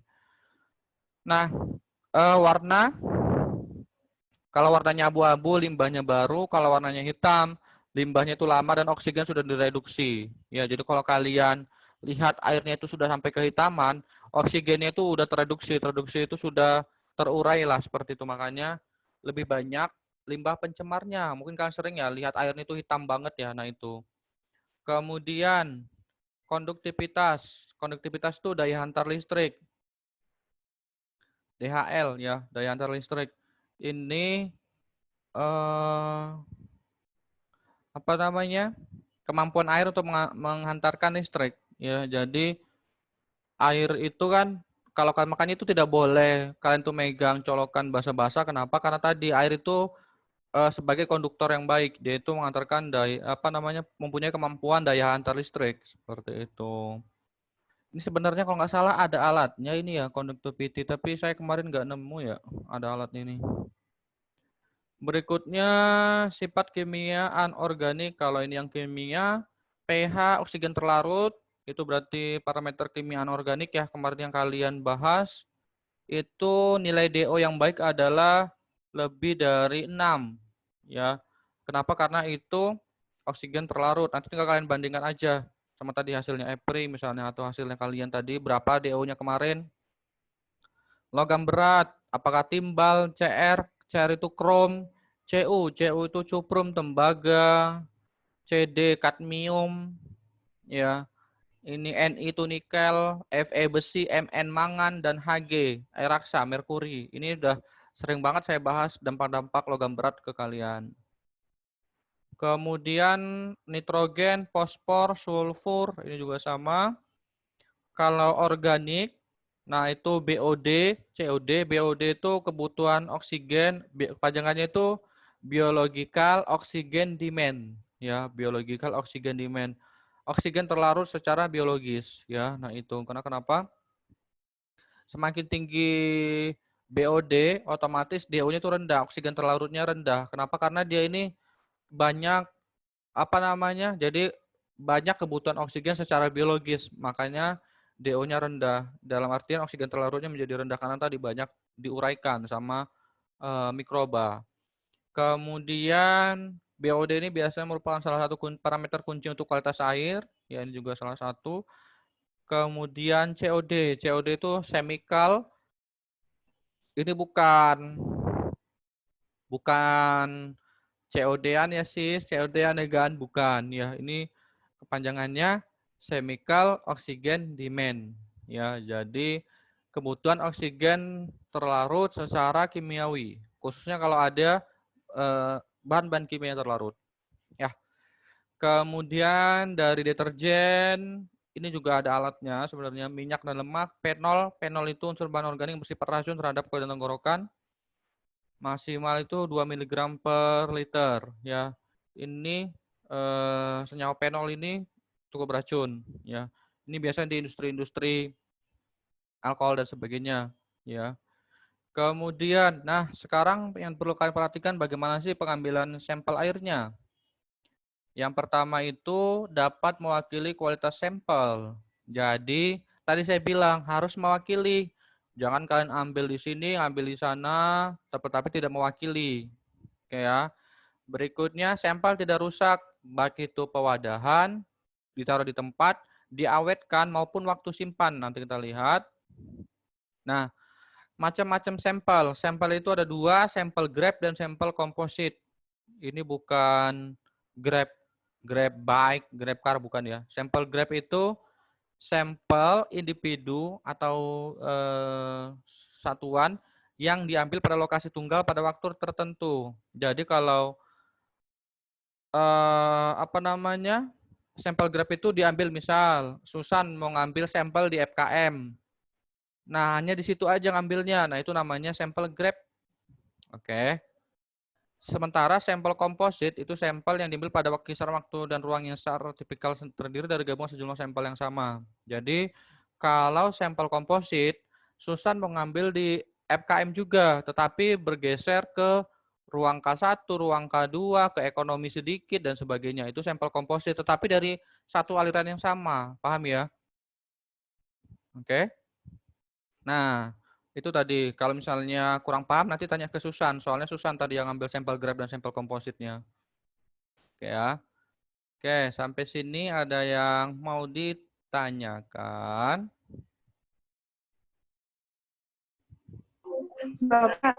Nah, warna, kalau warnanya abu-abu limbahnya baru, kalau warnanya hitam limbahnya itu lama dan oksigen sudah direduksi. Ya, jadi kalau kalian lihat airnya itu sudah sampai kehitaman, oksigennya itu udah tereduksi itu sudah terurai lah seperti itu, makanya lebih banyak limbah pencemarnya. Mungkin kalian sering ya lihat airnya itu hitam banget ya, nah itu. Kemudian konduktivitas. Konduktivitas itu daya hantar listrik. DHL ya, daya hantar listrik. Ini kemampuan air untuk menghantarkan listrik ya. Jadi air itu kan kalau kalian makannya itu tidak boleh kalian tuh megang colokan basah-basah. Kenapa? Karena tadi air itu sebagai konduktor yang baik, dia itu mengantarkan mempunyai kemampuan daya hantar listrik seperti itu. Ini sebenarnya kalau nggak salah ada alatnya ini ya, conductivity, tapi saya kemarin nggak nemu ya ada alatnya ini. Berikutnya sifat kimia anorganik. Kalau ini yang kimia, pH oksigen terlarut, itu berarti parameter kimia anorganik ya, kemarin yang kalian bahas. Itu nilai DO yang baik adalah lebih dari 6 ya. Kenapa? Karena itu oksigen terlarut. Nanti tinggal kalian bandingkan aja sama tadi hasilnya EPRI misalnya atau hasilnya kalian tadi berapa DO-nya kemarin. Logam berat, apakah timbal, CR itu krom, CU itu cuprum, tembaga, CD kadmium ya. Ini Ni itu nikel, Fe besi, Mn mangan, dan Hg air raksa, merkuri. Ini udah sering banget saya bahas dampak-dampak logam berat ke kalian. Kemudian nitrogen, fosfor, sulfur, ini juga sama. Kalau organik, nah itu BOD, COD. BOD itu kebutuhan oksigen, kepanjangannya itu biological oxygen demand, ya, biological oxygen demand. Oksigen terlarut secara biologis, ya. Nah itu karena kenapa? Semakin tinggi BOD, otomatis DO-nya itu rendah, oksigen terlarutnya rendah. Kenapa? Karena dia ini banyak apa namanya? Jadi banyak kebutuhan oksigen secara biologis, makanya DO-nya rendah. Dalam artian oksigen terlarutnya menjadi rendah karena tadi banyak diuraikan sama mikroba. Kemudian BOD ini biasanya merupakan salah satu parameter kunci untuk kualitas air, ya ini juga salah satu. Kemudian COD, COD itu chemical, ini bukan COD-an ya sis, COD-an negan bukan ya. Ini kepanjangannya chemical oxygen demand ya. Jadi kebutuhan oksigen terlarut secara kimiawi, khususnya kalau ada bahan-bahan kimia terlarut. Ya. Kemudian dari deterjen ini juga ada alatnya sebenarnya, minyak dan lemak, fenol. Fenol itu unsur bahan organik bersifat racun terhadap kulit dan tenggorokan. Maksimal itu 2 mg per liter ya. Ini senyawa fenol ini cukup beracun ya. Ini biasanya di industri-industri alkohol dan sebagainya ya. Kemudian, nah sekarang yang perlu kalian perhatikan bagaimana sih pengambilan sampel airnya. Yang pertama itu dapat mewakili kualitas sampel. Jadi tadi saya bilang harus mewakili. Jangan kalian ambil di sini, ambil di sana, tetapi tidak mewakili. Oke ya. Berikutnya sampel tidak rusak, baik itu pewadahan, ditaruh di tempat, diawetkan maupun waktu simpan. Nanti kita lihat. Nah, macam-macam sampel. Sampel itu ada dua, sampel grab dan sampel komposit. Ini bukan grab bike, grab car bukan ya. Sampel grab itu sampel individu atau satuan yang diambil pada lokasi tunggal pada waktu tertentu. Jadi kalau apa namanya? Sampel grab itu diambil misal Susan mau ngambil sampel di FKM. Nah, hanya di situ aja ngambilnya. Nah, itu namanya sampel grab. Oke. Sementara sampel komposit itu sampel yang diambil pada kisaran waktu dan ruang yang secara tipikal terdiri dari gabungan sejumlah sampel yang sama. Jadi kalau sampel komposit, Susan mengambil di FKM juga, tetapi bergeser ke ruang K1, ruang K2, ke ekonomi sedikit, dan sebagainya. Itu sampel komposit, tetapi dari satu aliran yang sama. Paham ya? Oke. Nah, itu tadi. Kalau misalnya kurang paham, nanti tanya ke Susan. Soalnya Susan tadi yang ngambil sampel grab dan sampel kompositnya. Oke ya. Oke, sampai sini ada yang mau ditanyakan? Bapak,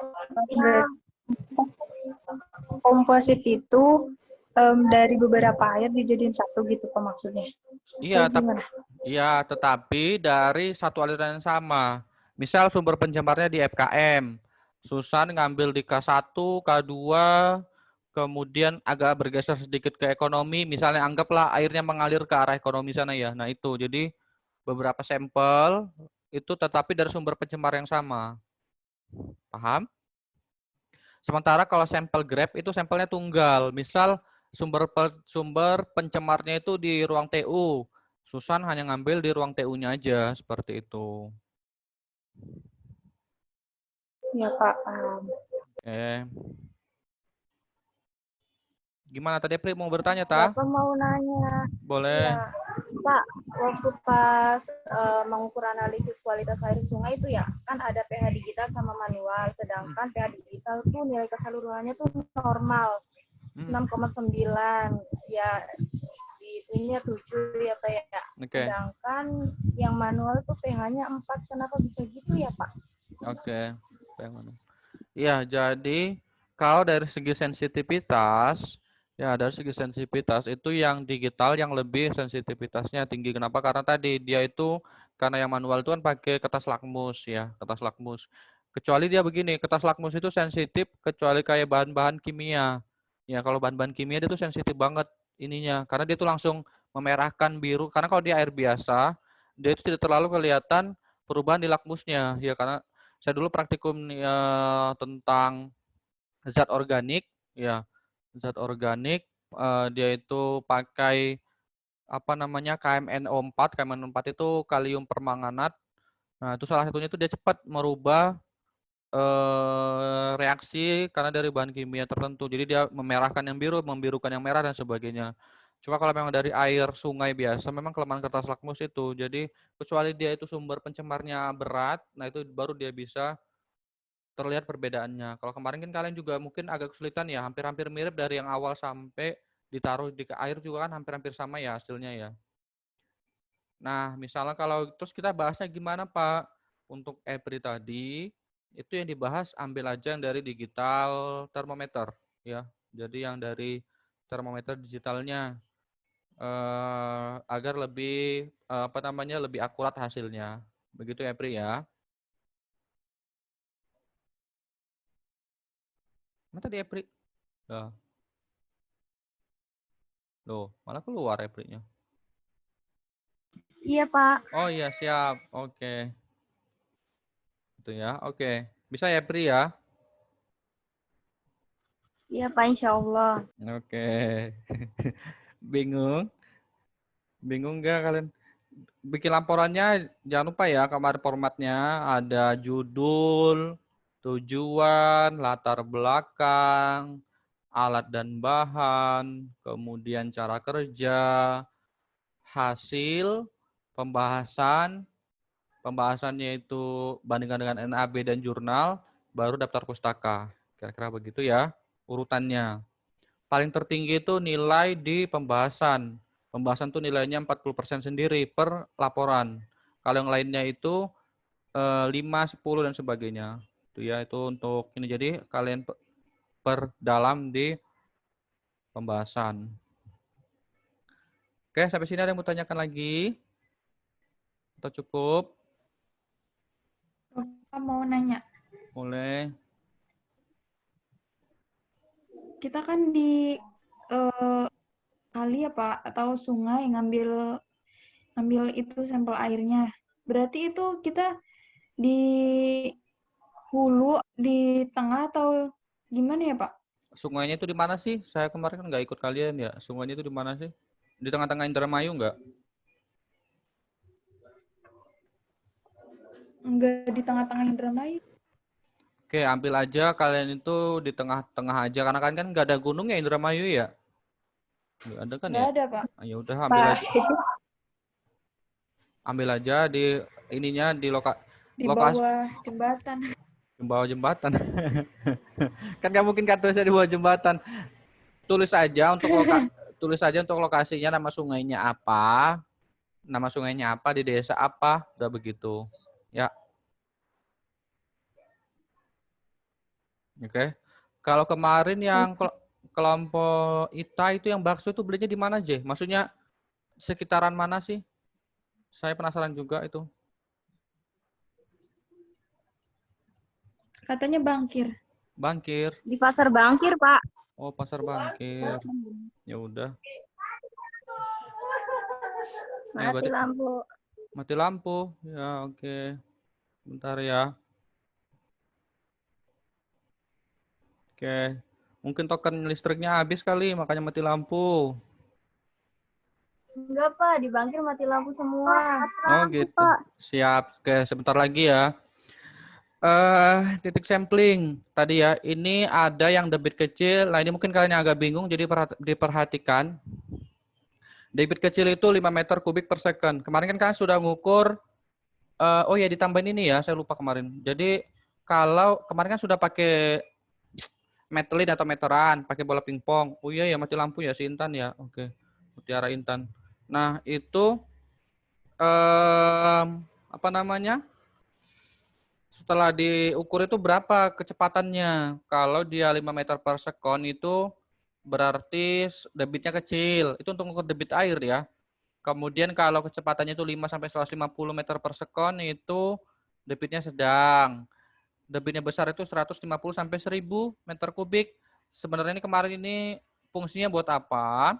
komposit itu dari beberapa air dijadiin satu gitu Pak maksudnya? Iya, tetapi dari satu aliran yang sama. Misal sumber pencemarnya di FKM. Susan ngambil di K1, K2, kemudian agak bergeser sedikit ke ekonomi. Misalnya anggaplah airnya mengalir ke arah ekonomi sana ya. Nah itu, jadi beberapa sampel itu tetapi dari sumber pencemar yang sama. Paham? Sementara kalau sampel grab itu sampelnya tunggal. Misal sumber pencemarnya itu di ruang TU. Susan hanya ngambil di ruang TU-nya aja, seperti itu. Ya Pak. Oke. Gimana tadi Pri mau bertanya, Ta? Bapak mau nanya. Boleh. Ya, Pak, waktu pas mengukur analisis kualitas air sungai itu ya, kan ada pH digital sama manual, sedangkan pH digital tuh nilai keseluruhannya tuh normal, 6,9, ya ininya 7 ya Pak ya. Oke. Sedangkan yang manual tuh pH-nya 4, kenapa bisa gitu ya Pak? Oke. Yang mana? Iya, jadi kalau dari segi sensitivitas Ya, dari segi sensitivitas itu yang digital yang lebih sensitivitasnya tinggi. Kenapa? Karena tadi dia itu karena yang manual itu kan pakai kertas lakmus ya, kertas lakmus. Kecuali dia begini, kertas lakmus itu sensitif kecuali kayak bahan-bahan kimia. Ya, kalau bahan-bahan kimia dia itu sensitif banget ininya karena dia itu langsung memerahkan biru. Karena kalau dia air biasa, dia itu tidak terlalu kelihatan perubahan di lakmusnya. Ya, karena saya dulu praktikum ya, tentang zat organik ya. Zat organik, dia itu pakai apa namanya, KMNO4. KMNO4 itu kalium permanganat. Nah, itu salah satunya itu dia cepat merubah, reaksi karena dari bahan kimia tertentu. Jadi dia memerahkan yang biru, membirukan yang merah dan sebagainya. Cuma kalau memang dari air sungai biasa, memang kelemahan kertas lakmus itu. Jadi kecuali dia itu sumber pencemarnya berat, nah itu baru dia bisa terlihat perbedaannya. Kalau kemarin kan kalian juga mungkin agak kesulitan ya, hampir-hampir mirip dari yang awal sampai ditaruh di air juga kan hampir-hampir sama ya hasilnya ya. Nah, misalnya kalau terus kita bahasnya gimana Pak? Untuk EPRI tadi, itu yang dibahas ambil aja yang dari digital termometer ya. Jadi yang dari termometer digitalnya agar lebih apa namanya lebih akurat hasilnya. Begitu EPRI ya. Mana tadi EPRI? Ya. Loh, malah keluar EPRI-nya. Iya, Pak. Oh iya, siap. Oke. Itu ya. Oke. Bisa ya, Pri ya? Iya, Pak, insya Allah. Oke. Bingung? Bingung nggak kalian? Bikin laporannya jangan lupa ya, kemarin formatnya ada judul, tujuan, latar belakang, alat dan bahan, kemudian cara kerja, hasil, pembahasan, pembahasannya itu bandingkan dengan NAB dan jurnal, baru daftar pustaka. Kira-kira begitu ya urutannya. Paling tertinggi itu nilai di pembahasan. Pembahasan tuh nilainya 40% sendiri per laporan. Kalau yang lainnya itu 5, 10 dan sebagainya. Itu ya, itu untuk ini. Jadi kalian perdalam di pembahasan. Oke, sampai sini ada yang mau tanyakan lagi? Atau cukup? Bapak mau nanya, Boleh. kita kan di kali ya Pak atau sungai ngambil itu sampel airnya. Berarti itu kita di hulu, di tengah atau gimana ya Pak? Sungainya itu di mana sih? Saya kemarin kan nggak ikut kalian ya. Sungainya itu di mana sih? Di tengah-tengah Indramayu nggak? Enggak di tengah-tengah Indramayu. Oke, ambil aja kalian itu di tengah-tengah aja. Karena kan nggak ada gunung ya Indramayu ya? Nggak ada kan Enggak ya? ada Pak. Ah, ya udah Pak, ambil aja di ininya di Di lokasi bawah jembatan. di bawah jembatan. Kan nggak mungkin kan tulisnya di bawah jembatan. Tulis aja untuk tulis aja untuk lokasinya, nama sungainya apa, di desa apa, udah begitu. Ya, oke. Kalau kemarin yang kelompok ITA itu yang bakso itu belinya di mana, J? Maksudnya sekitaran mana sih? Saya penasaran juga itu. Katanya Bangkir. Bangkir. di Pasar Bangkir, Pak. Oh, Pasar Bangkir. Ya udah. Ya, Mati berarti lampu. mati lampu. Ya, oke. Bentar ya. Oke. Mungkin token listriknya habis kali, makanya mati lampu. Enggak, Pak. Di Bangkir mati lampu semua. Oh, gitu. Siap. Oke, sebentar lagi ya. Titik sampling tadi ya. Ini ada yang debit kecil. Nah, ini mungkin kalian yang agak bingung, jadi diperhatikan. Debit kecil itu 5 meter kubik per second. Kemarin kan kalian sudah ngukur. Oh ya, ditambahin ini ya, saya lupa kemarin. Jadi kalau kemarin kan sudah pakai metelin atau meteran, pakai bola pingpong. Oh iya ya, mati lampu ya si Intan ya. Oke, Mutiara Intan. Nah itu apa namanya? Setelah diukur itu berapa kecepatannya? Kalau dia 5 meter per second itu berarti debitnya kecil. Itu untuk mengukur debit air ya. Kemudian kalau kecepatannya itu 5 sampai 150 meter per sekon itu debitnya sedang. Debitnya besar itu 150 sampai 1000 meter kubik. Sebenarnya ini kemarin ini fungsinya buat apa?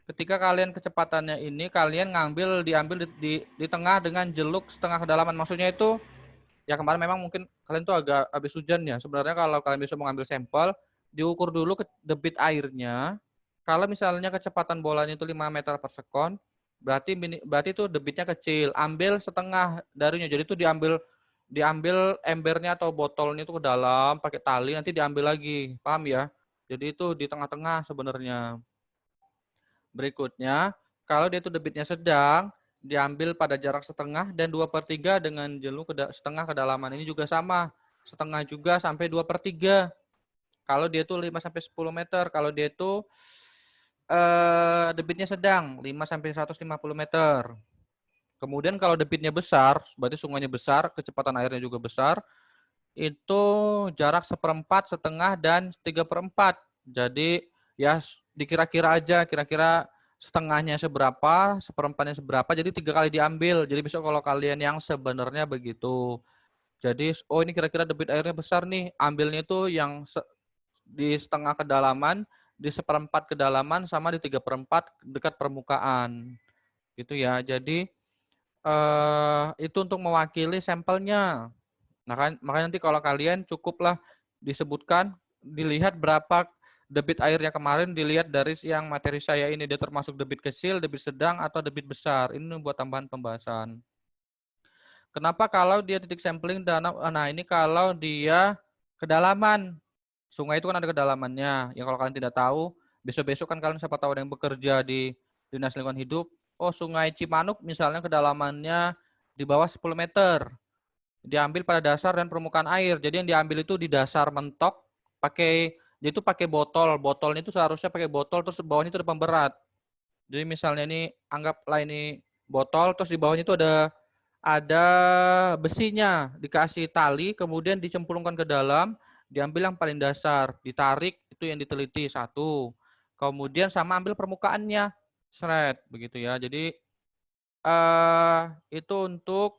Ketika kalian kecepatannya ini kalian diambil di tengah dengan jeluk setengah kedalaman. Maksudnya itu ya kemarin memang mungkin kalian tuh agak habis hujan ya. Sebenarnya kalau kalian bisa mengambil sampel, diukur dulu debit airnya. Kalau misalnya kecepatan bolanya itu 5 meter per sekon, berarti itu debitnya kecil. Ambil setengah darinya. Jadi itu diambil embernya atau botolnya itu ke dalam pakai tali, nanti diambil lagi. Paham ya? Jadi itu di tengah-tengah sebenarnya. Berikutnya, kalau dia itu debitnya sedang, diambil pada jarak setengah dan 2/3 dengan jeluk setengah kedalaman. Ini juga sama. Setengah juga sampai 2/3. Kalau dia itu 5 sampai 10 meter. Kalau dia itu debitnya sedang, 5 sampai 150 meter. Kemudian kalau debitnya besar, berarti sungainya besar, kecepatan airnya juga besar, itu jarak 1/4, setengah, dan 3/4. Jadi ya dikira-kira aja, kira-kira setengahnya seberapa, 1/4-nya seberapa, jadi 3 kali diambil. Jadi besok kalau kalian yang sebenarnya begitu. Jadi, oh ini kira-kira debit airnya besar nih, ambilnya itu yang di setengah kedalaman, di 1/4 kedalaman, sama di 3/4 dekat permukaan. Gitu ya. Jadi itu untuk mewakili sampelnya. Nah kan, makanya nanti kalau kalian cukuplah disebutkan, dilihat berapa debit airnya kemarin, dilihat dari yang materi saya ini, dia termasuk debit kecil, debit sedang, atau debit besar. Ini buat tambahan pembahasan. Kenapa kalau dia titik sampling danau? Nah ini kalau dia kedalaman. Sungai itu kan ada kedalamannya. Ya kalau kalian tidak tahu, besok-besok kan kalian siapa tahu ada yang bekerja di Dinas Lingkungan Hidup. Oh sungai Cimanuk misalnya kedalamannya di bawah 10 meter. Diambil pada dasar dan permukaan air. Jadi yang diambil itu di dasar mentok, dia itu pakai botol. Botolnya itu seharusnya pakai botol, terus bawahnya itu ada pemberat. Jadi misalnya ini, anggaplah ini botol, terus di bawahnya itu ada besinya, dikasih tali, kemudian dicemplungkan ke dalam, diambil yang paling dasar, ditarik, itu yang diteliti, satu. Kemudian sama ambil permukaannya, seret, begitu ya. Jadi itu untuk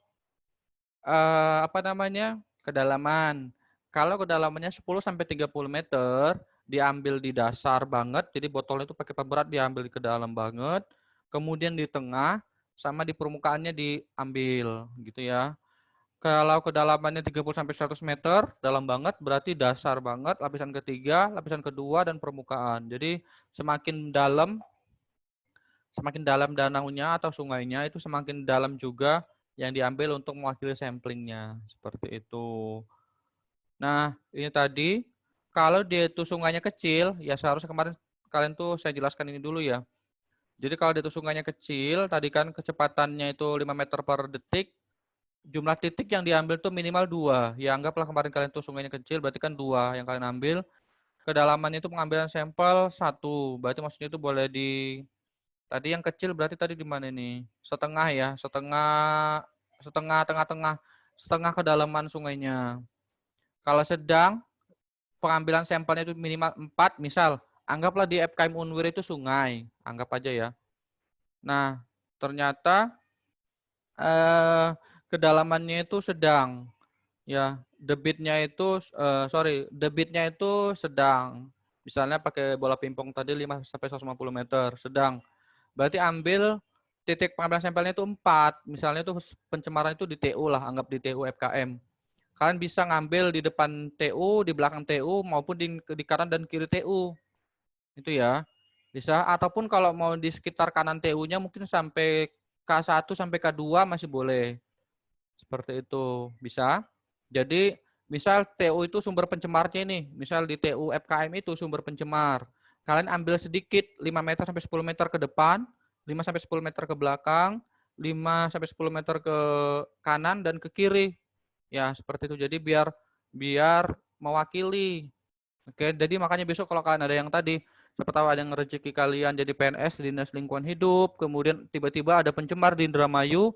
kedalaman. Kalau kedalamannya 10 sampai 30 meter, diambil di dasar banget, jadi botolnya itu pakai pemberat diambil ke dalam banget, kemudian di tengah sama di permukaannya diambil, gitu ya. Kalau kedalamannya 30 sampai 100 meter, dalam banget berarti dasar banget, lapisan ketiga, lapisan kedua, dan permukaan. Jadi semakin dalam danaunya atau sungainya itu semakin dalam juga yang diambil untuk mewakili samplingnya, seperti itu. Nah, ini tadi, kalau dia itu sungainya kecil, ya seharusnya kemarin kalian tuh saya jelaskan ini dulu ya. Jadi kalau dia itu sungainya kecil, tadi kan kecepatannya itu 5 meter per detik, jumlah titik yang diambil tuh minimal 2. Ya anggaplah kemarin kalian tuh sungainya kecil, berarti kan 2 yang kalian ambil. Kedalamannya itu pengambilan sampel 1, berarti maksudnya itu boleh tadi yang kecil berarti tadi di mana nih? Setengah ya, setengah kedalaman sungainya. Kalau sedang, pengambilan sampelnya itu minimal 4, misal, anggaplah di FKM Unwir itu sungai, anggap aja ya. Nah, ternyata kedalamannya itu sedang, ya, debitnya itu sedang. Misalnya pakai bola pingpong tadi 5 sampai 150 meter, sedang. Berarti ambil titik pengambilan sampelnya itu 4. Misalnya itu pencemaran itu di TU lah, anggap di TU FKM. Kalian bisa ngambil di depan TU, di belakang TU, maupun di kanan dan kiri TU. Itu ya. Bisa. Ataupun kalau mau di sekitar kanan TU-nya mungkin sampai K1 sampai K2 masih boleh. Seperti itu. Bisa. Jadi misal TU itu sumber pencemarnya ini. Misal di TU FKM itu sumber pencemar. Kalian ambil sedikit 5 meter sampai 10 meter ke depan, 5 sampai 10 meter ke belakang, 5 sampai 10 meter ke kanan dan ke kiri. Ya, seperti itu. Jadi biar mewakili. Oke, jadi makanya besok kalau kalian ada yang tadi, siapa tahu ada yang rezeki kalian jadi PNS di Dinas Lingkungan Hidup, kemudian tiba-tiba ada pencemar di Indramayu,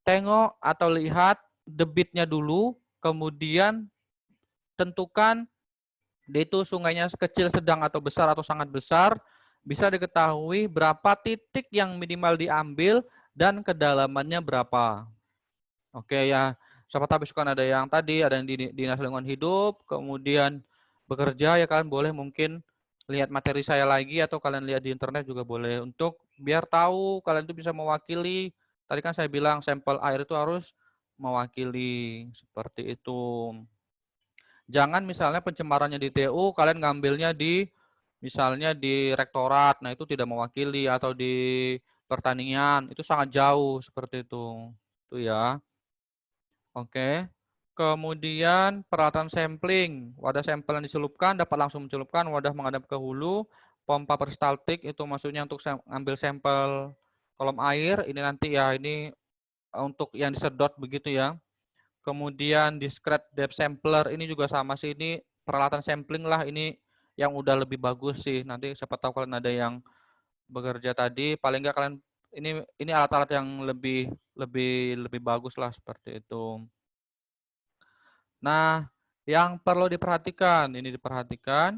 tengok atau lihat debitnya dulu, kemudian tentukan dia itu sungainya kecil, sedang, atau besar, atau sangat besar, bisa diketahui berapa titik yang minimal diambil dan kedalamannya berapa. Oke ya, siapa tahu besok kan ada yang tadi, ada yang di Dinas Lingkungan Hidup, kemudian bekerja ya, kalian boleh mungkin lihat materi saya lagi atau kalian lihat di internet juga boleh, untuk biar tahu kalian itu bisa mewakili. Tadi kan saya bilang sampel air itu harus mewakili, seperti itu. Jangan misalnya pencemarannya di TU, kalian ngambilnya di misalnya di rektorat, nah itu tidak mewakili, atau di pertanian, itu sangat jauh seperti itu. Itu ya. Oke. Kemudian peralatan sampling, wadah sampel yang dicelupkan dapat langsung mencelupkan, wadah menghadap ke hulu, pompa peristaltik itu maksudnya untuk ambil sampel kolom air, ini nanti ya, ini untuk yang disedot begitu ya. Kemudian discrete depth sampler, ini juga sama sih, ini peralatan sampling lah, ini yang udah lebih bagus sih. Nanti siapa tahu kalian ada yang bekerja tadi, paling enggak kalian ini alat-alat yang lebih bagus lah, seperti itu. Nah, yang perlu diperhatikan, ini diperhatikan,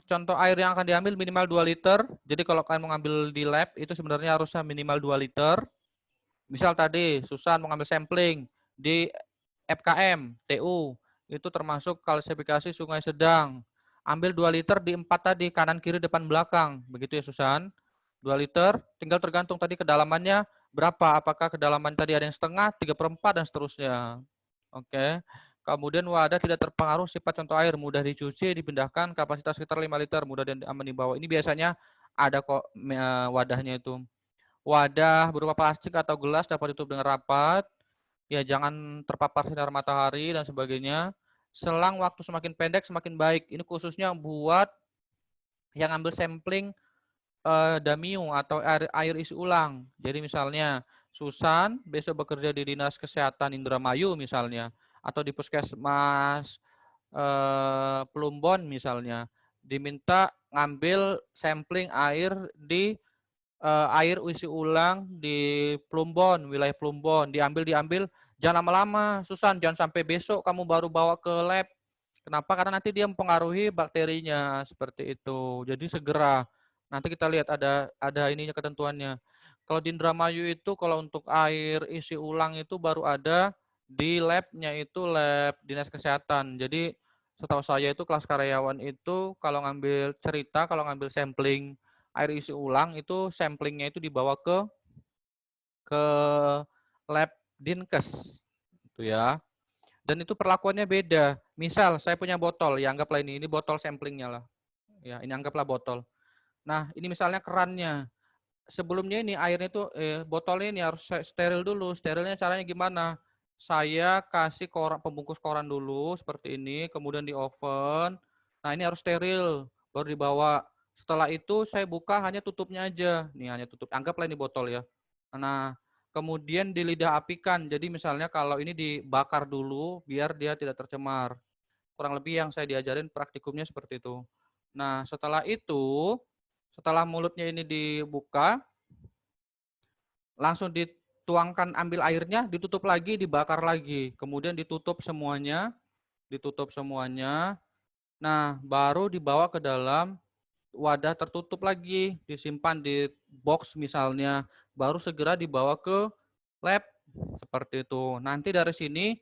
contoh air yang akan diambil minimal 2 liter. Jadi kalau kalian mau ngambil di lab, itu sebenarnya harusnya minimal 2 liter. Misal tadi, Susan mau ngambil sampling di FKM, TU, itu termasuk klasifikasi sungai sedang. Ambil 2 liter di 4 tadi, kanan, kiri, depan, belakang. Begitu ya Susan. 2 liter, tinggal tergantung tadi kedalamannya berapa. Apakah kedalaman tadi ada yang setengah, 3/4, dan seterusnya. Oke. Kemudian wadah tidak terpengaruh sifat contoh air, mudah dicuci, dipindahkan, kapasitas sekitar 5 liter, mudah dan aman dibawa. Ini biasanya ada kok wadahnya itu. Wadah berupa plastik atau gelas dapat ditutup dengan rapat. Ya, jangan terpapar sinar matahari dan sebagainya. Selang waktu semakin pendek semakin baik. Ini khususnya buat yang ambil sampling damium atau air isi ulang. Jadi misalnya Susan besok bekerja di Dinas Kesehatan Indramayu misalnya, atau di Puskesmas Plumbon misalnya, diminta ngambil sampling air di air isi ulang di Plumbon, wilayah Plumbon, diambil, jangan lama-lama, Susan, jangan sampai besok kamu baru bawa ke lab. Kenapa? Karena nanti dia mempengaruhi bakterinya, seperti itu. Jadi segera. Nanti kita lihat ada ininya ketentuannya. Kalau di Indramayu itu kalau untuk air isi ulang itu baru ada di labnya itu lab Dinas Kesehatan. Jadi setahu saya itu kelas karyawan itu kalau ngambil cerita, kalau ngambil sampling air isi ulang itu samplingnya itu dibawa ke lab Dinkes itu ya. Dan itu perlakuannya beda. Misal saya punya botol, ya anggaplah ini botol samplingnya lah. Ya, ini anggaplah botol. Nah, ini misalnya kerannya. Sebelumnya ini airnya itu botolnya ini harus steril dulu. Sterilnya caranya gimana? Saya kasih pembungkus koran dulu seperti ini, kemudian di oven. Nah, ini harus steril baru dibawa. Setelah itu saya buka hanya tutupnya aja. Nih hanya tutup. Anggaplah ini botol ya. Nah, kemudian di lidah apikan. Jadi misalnya kalau ini dibakar dulu biar dia tidak tercemar. Kurang lebih yang saya diajarin praktikumnya seperti itu. Nah, setelah itu, setelah mulutnya ini dibuka, langsung dituangkan, ambil airnya, ditutup lagi, dibakar lagi. Kemudian ditutup semuanya. Nah, baru dibawa ke dalam wadah tertutup lagi, disimpan di box misalnya, baru segera dibawa ke lab, seperti itu. Nanti dari sini,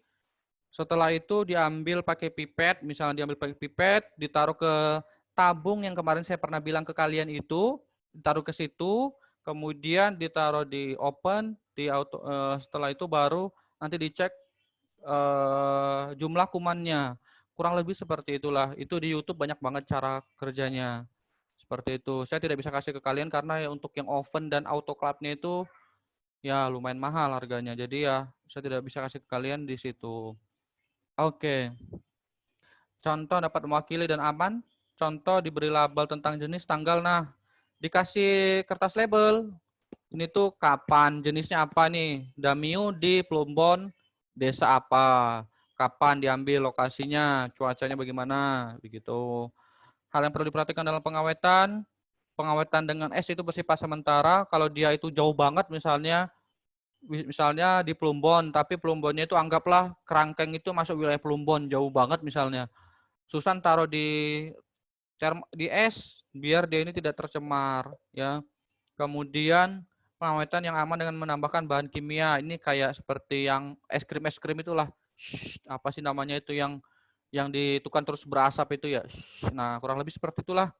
setelah itu diambil pakai pipet, misalnya diambil pakai pipet, ditaruh ke tabung yang kemarin saya pernah bilang ke kalian itu, ditaruh ke situ, kemudian ditaruh di open, setelah itu baru nanti dicek jumlah kumannya. Kurang lebih seperti itulah. Itu di YouTube banyak banget cara kerjanya. Seperti itu. Saya tidak bisa kasih ke kalian karena ya untuk yang oven dan autoclave-nya itu ya lumayan mahal harganya. Jadi ya saya tidak bisa kasih ke kalian di situ. Oke. Contoh dapat mewakili dan aman. Contoh diberi label tentang jenis, tanggal. Nah, dikasih kertas label. Ini tuh kapan, jenisnya apa nih? Damiu di Plumbon, desa apa? Kapan diambil, lokasinya, cuacanya bagaimana, begitu. Hal yang perlu diperhatikan dalam pengawetan dengan es itu bersifat sementara. Kalau dia itu jauh banget, misalnya di Plumbon, tapi Plumbonnya itu anggaplah Kerangkeng itu masuk wilayah Plumbon, jauh banget misalnya. Susan taruh di es biar dia ini tidak tercemar ya. Kemudian pengawetan yang aman dengan menambahkan bahan kimia. Ini kayak seperti yang es krim itulah. Apa sih namanya itu yang ditukan terus berasap itu ya. Nah, kurang lebih seperti itulah.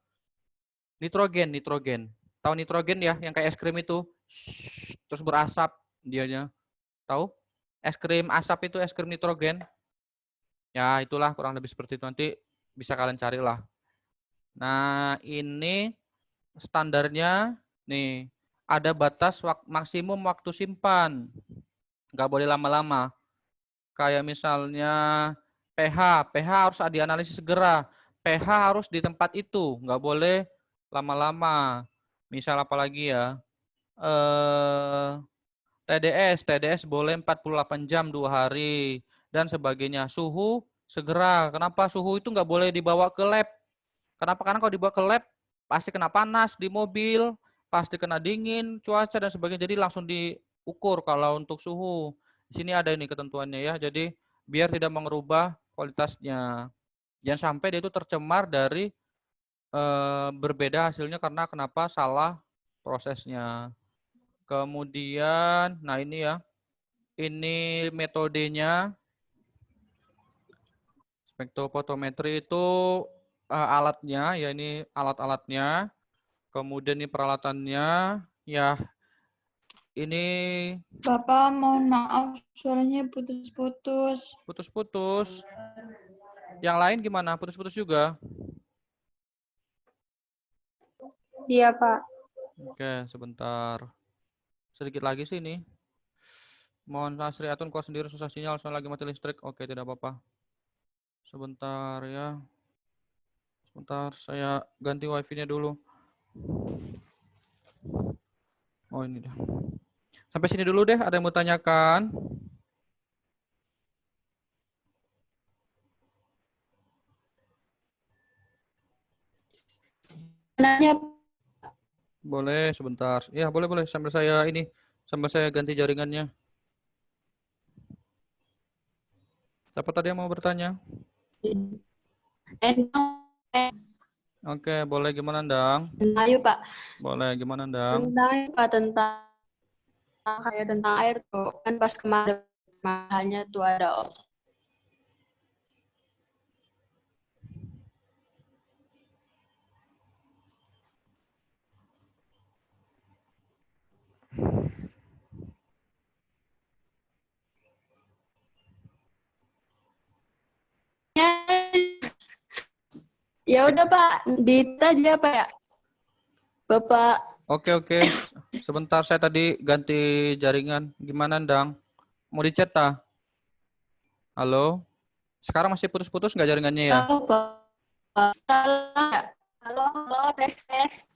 Nitrogen. Tahu nitrogen ya, yang kayak es krim itu. Terus berasap dianya. Tahu? Es krim asap itu es krim nitrogen. Ya, itulah kurang lebih seperti itu. Nanti bisa kalian carilah. Nah, ini standarnya nih. Ada batas maksimum waktu simpan. Nggak boleh lama-lama. Kayak misalnya pH harus dianalisis segera. pH harus di tempat itu, nggak boleh lama-lama. Misal apalagi ya, TDS boleh 48 jam 2 hari dan sebagainya. Suhu segera. Kenapa suhu itu nggak boleh dibawa ke lab? Kenapa? Karena kalau dibawa ke lab pasti kena panas di mobil, pasti kena dingin, cuaca dan sebagainya. Jadi langsung diukur kalau untuk suhu. Di sini ada ini ketentuannya ya. Jadi biar tidak mengubah kualitasnya. Jangan sampai dia itu tercemar dari berbeda hasilnya karena kenapa salah prosesnya. Kemudian, nah ini ya, ini metodenya. Spektrofotometri itu alatnya, ya ini alat-alatnya. Kemudian ini peralatannya, ya ini Bapak, mohon maaf suaranya putus-putus. putus-putus. Yang lain gimana? Putus-putus juga? Iya, Pak. Oke, sebentar. Sedikit lagi sih ini. Mohon Asri Atun kau sendiri susah sinyal, soalnya lagi mati listrik. Oke, tidak apa-apa. Sebentar ya. Sebentar, saya ganti wifi-nya dulu. Oh, ini dah. Sampai sini dulu deh, ada yang mau tanyakan? Nanya, Boleh, sebentar. Ya, boleh. Sambil saya ganti jaringannya. Siapa tadi yang mau bertanya? Oke, boleh gimana, Ndang? ayo Pak, Boleh gimana, Ndang? tentang kayak tentang air tuh kan pas kemarin hanya tuh ada ya udah Pak, ditanya apa ya Bapak? Oke. Sebentar, saya tadi ganti jaringan. Gimana, Ndang? Mau dicat tak? Halo? Sekarang masih putus-putus nggak jaringannya ya? Tahu Pak, salah. Halo, tes.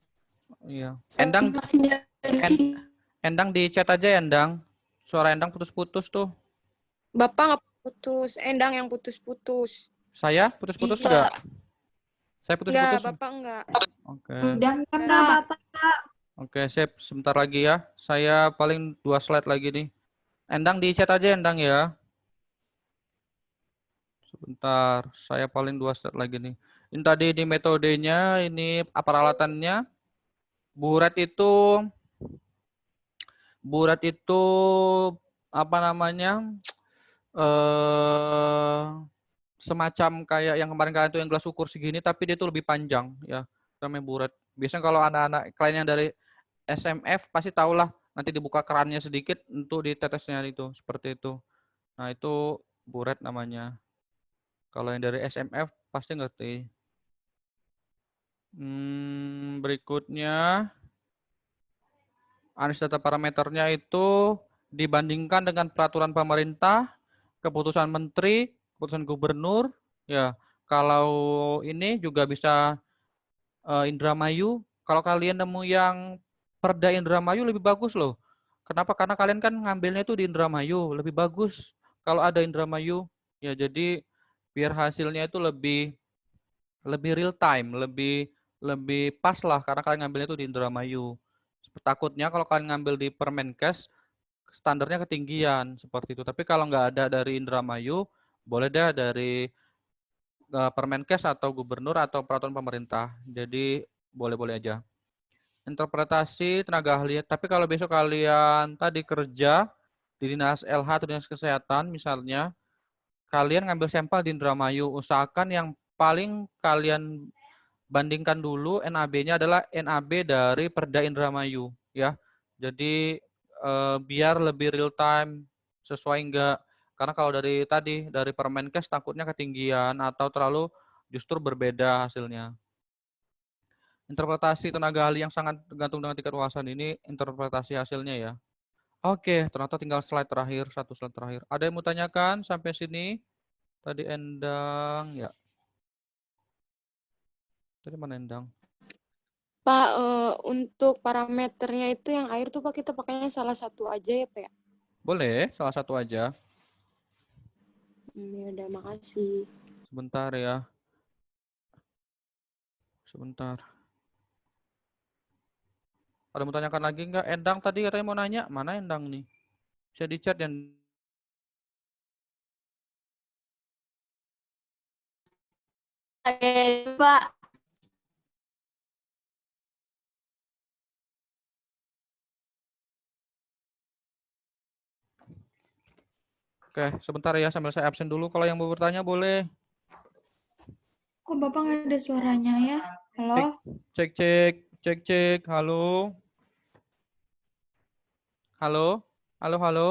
Iya. Endang Endang di chat aja ya, Endang. Suara Endang putus-putus tuh. Bapak nggak putus, Endang yang putus-putus. Saya putus-putus enggak? Saya putus-putus. Enggak, Bapak enggak. Oke. Udah, Bapak. Oke, sip. Sebentar lagi ya. Saya paling 2 slide lagi nih. Endang di chat aja, Endang ya. Sebentar, saya paling 2 slide lagi nih. Ini tadi di metodenya, ini peralatannya. Buret itu apa namanya? Semacam kayak yang kemarin kalian itu yang gelas ukur segini, tapi dia itu lebih panjang ya. Namanya buret. Biasanya kalau anak-anak kalian yang dari SMF pasti tahulah nanti dibuka kerannya sedikit untuk ditetesnya itu seperti itu. Nah, itu buret namanya. Kalau yang dari SMF pasti ngerti. Berikutnya analis data parameternya itu dibandingkan dengan peraturan pemerintah, keputusan menteri, keputusan gubernur, ya. Kalau ini juga bisa Indramayu. Kalau kalian nemu yang Perda Indramayu lebih bagus loh. Kenapa? Karena kalian kan ngambilnya itu di Indramayu, lebih bagus kalau ada Indramayu. Ya, jadi biar hasilnya itu lebih real time, lebih pas lah karena kalian ngambilnya itu di Indramayu. Takutnya kalau kalian ngambil di Permenkes standarnya ketinggian seperti itu. Tapi kalau nggak ada dari Indramayu, boleh deh dari Permenkes atau gubernur atau peraturan pemerintah. Jadi boleh-boleh aja. Interpretasi tenaga ahli. Tapi kalau besok kalian tadi kerja di dinas LH atau dinas kesehatan misalnya, kalian ngambil sampel di Indramayu. Usahakan yang paling kalian bandingkan dulu NAB-nya adalah NAB dari Perda Indramayu, ya. Jadi biar lebih real time, sesuai enggak. Karena kalau dari tadi, dari Permenkes takutnya ketinggian atau terlalu justru berbeda hasilnya. Interpretasi tenaga ahli yang sangat tergantung dengan tingkat wawasan ini, interpretasi hasilnya ya. Oke, ternyata tinggal slide terakhir, satu slide terakhir. Ada yang mau tanyakan sampai sini? Tadi Endang, ya. Tadi mana Endang? Pak, untuk parameternya itu yang air tuh Pak, kita pakainya salah satu aja ya Pak ya? Boleh, salah satu aja. Ya udah, makasih. Sebentar ya. Sebentar. Ada mau tanyakan lagi nggak? Endang tadi katanya mau nanya. Mana Endang nih? Bisa di chat yang Pak. Oke, sebentar ya sambil saya absen dulu. Kalau yang mau bertanya boleh. Kok Bapak nggak ada suaranya ya? Halo? Cek, cek, cek, cek. Halo. Halo. Halo, halo.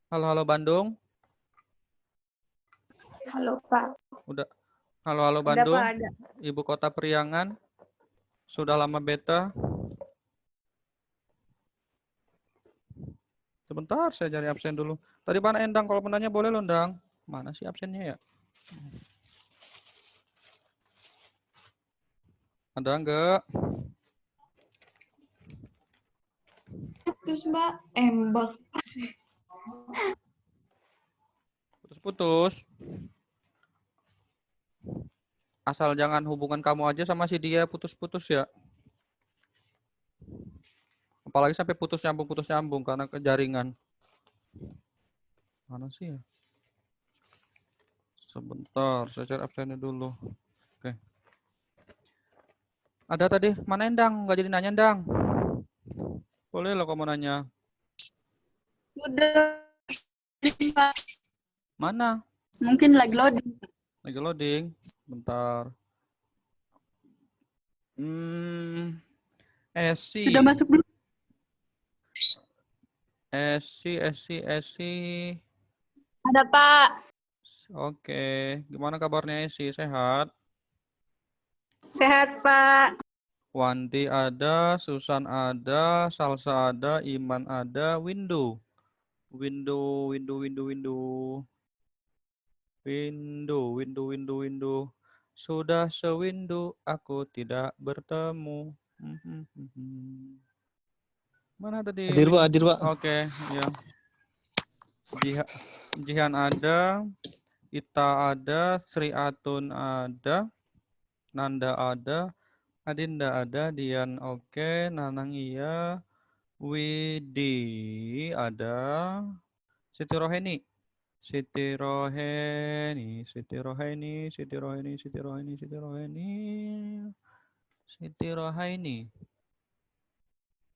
Halo, halo Bandung. Halo Pak. Udah. Halo, halo Ada Bandung. Pak, ada. Ibu kota Priangan. Sudah lama beta. Sebentar, saya cari absen dulu. Tadi mana Endang? Kalau penanya boleh loh, Endang. Mana sih absennya ya? Ada enggak? Terus Mbak, Mbak. Putus-putus. Asal jangan hubungan kamu aja sama si dia putus-putus ya. Apalagi sampai putus nyambung karena kejaringan. Mana sih ya? Sebentar, saya cari absennya dulu. Oke. Ada tadi, mana Endang? Nggak jadi nanya Endang. Boleh loh kamu nanya. Udah, Pak. Mana? Mungkin lagi loading. Lagi loading. Bentar. Esi. Sudah masuk belum? Esi. Ada, Pak. Oke. Gimana kabarnya Esi? Sehat? Sehat, Pak. Wandi ada, Susan ada, Salsa ada, Iman ada, Windu. Sudah sewindu aku tidak bertemu. Mana tadi? Hadir Pak, hadir Pak. Oke, ya. Jihan ada, Ita ada, Sri Atun ada, Nanda ada, Adinda ada, Dian oke, Nanang iya, Widi ada, Siti Roheni.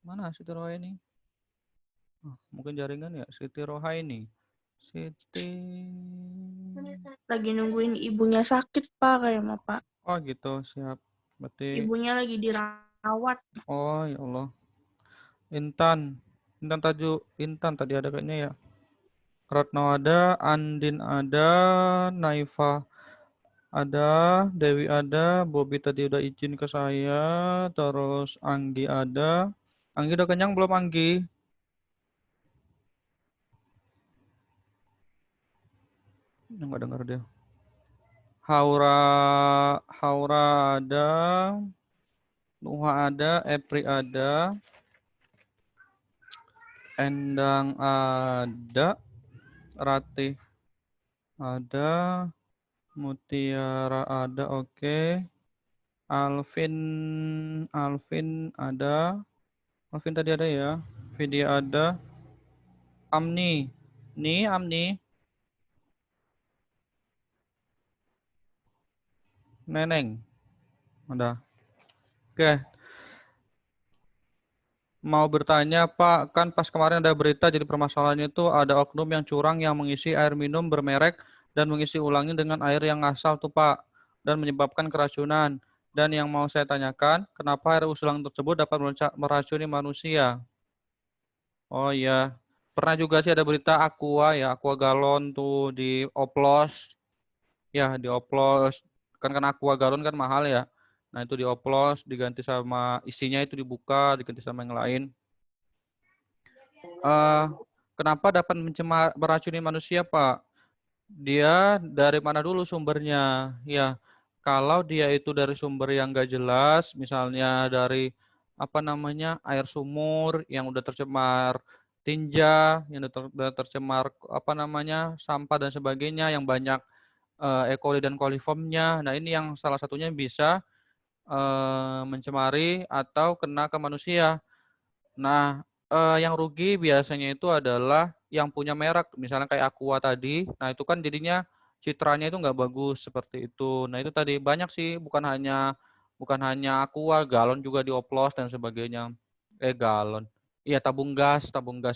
Mana Siti Rohaini? Mungkin jaringan ya. Siti Rohaini. Lagi nungguin ibunya sakit Pak kayaknya Pak. Oh gitu, siap. Berarti Ibunya lagi dirawat. oh ya Allah. Intan tadi ada kayaknya ya. Ratno ada, Andin ada, Naifa ada, Dewi ada, Bobby tadi udah izin ke saya, terus Anggi ada. Anggi udah kenyang belum Anggi? Nggak dengar dia. Haura ada, Nuha ada, Epri ada, Endang ada, Ratih ada, Mutiara ada, oke. Alvin ada. Alvin tadi ada ya. Vidya ada. Amni. Amni. Neneng. Ada. Oke. Mau bertanya Pak, kan pas kemarin ada berita jadi permasalahannya itu ada oknum yang curang yang mengisi air minum bermerek dan mengisi ulangnya dengan air yang ngasal tuh Pak, dan menyebabkan keracunan. Dan yang mau saya tanyakan, kenapa air usulan tersebut dapat meracuni manusia? Oh iya, pernah juga sih ada berita Aqua ya, Aqua galon tuh dioplos, ya dioplos, kan Aqua galon kan mahal ya. Nah itu dioplos, diganti sama isinya itu dibuka, diganti sama yang lain. Eh, kenapa dapat meracuni manusia, Pak? Dia dari mana dulu sumbernya? Ya, kalau dia itu dari sumber yang nggak jelas, misalnya dari apa namanya air sumur yang udah tercemar tinja, yang udah tercemar apa namanya sampah dan sebagainya, yang banyak E. coli dan coliformnya. Nah ini yang salah satunya bisa mencemari atau kena ke manusia. Nah, yang rugi biasanya itu adalah yang punya merek, misalnya kayak Aqua tadi. Nah, itu kan jadinya citranya itu nggak bagus seperti itu. Nah, itu tadi banyak sih, bukan hanya Aqua, galon juga dioplos dan sebagainya. Galon. Iya, tabung gas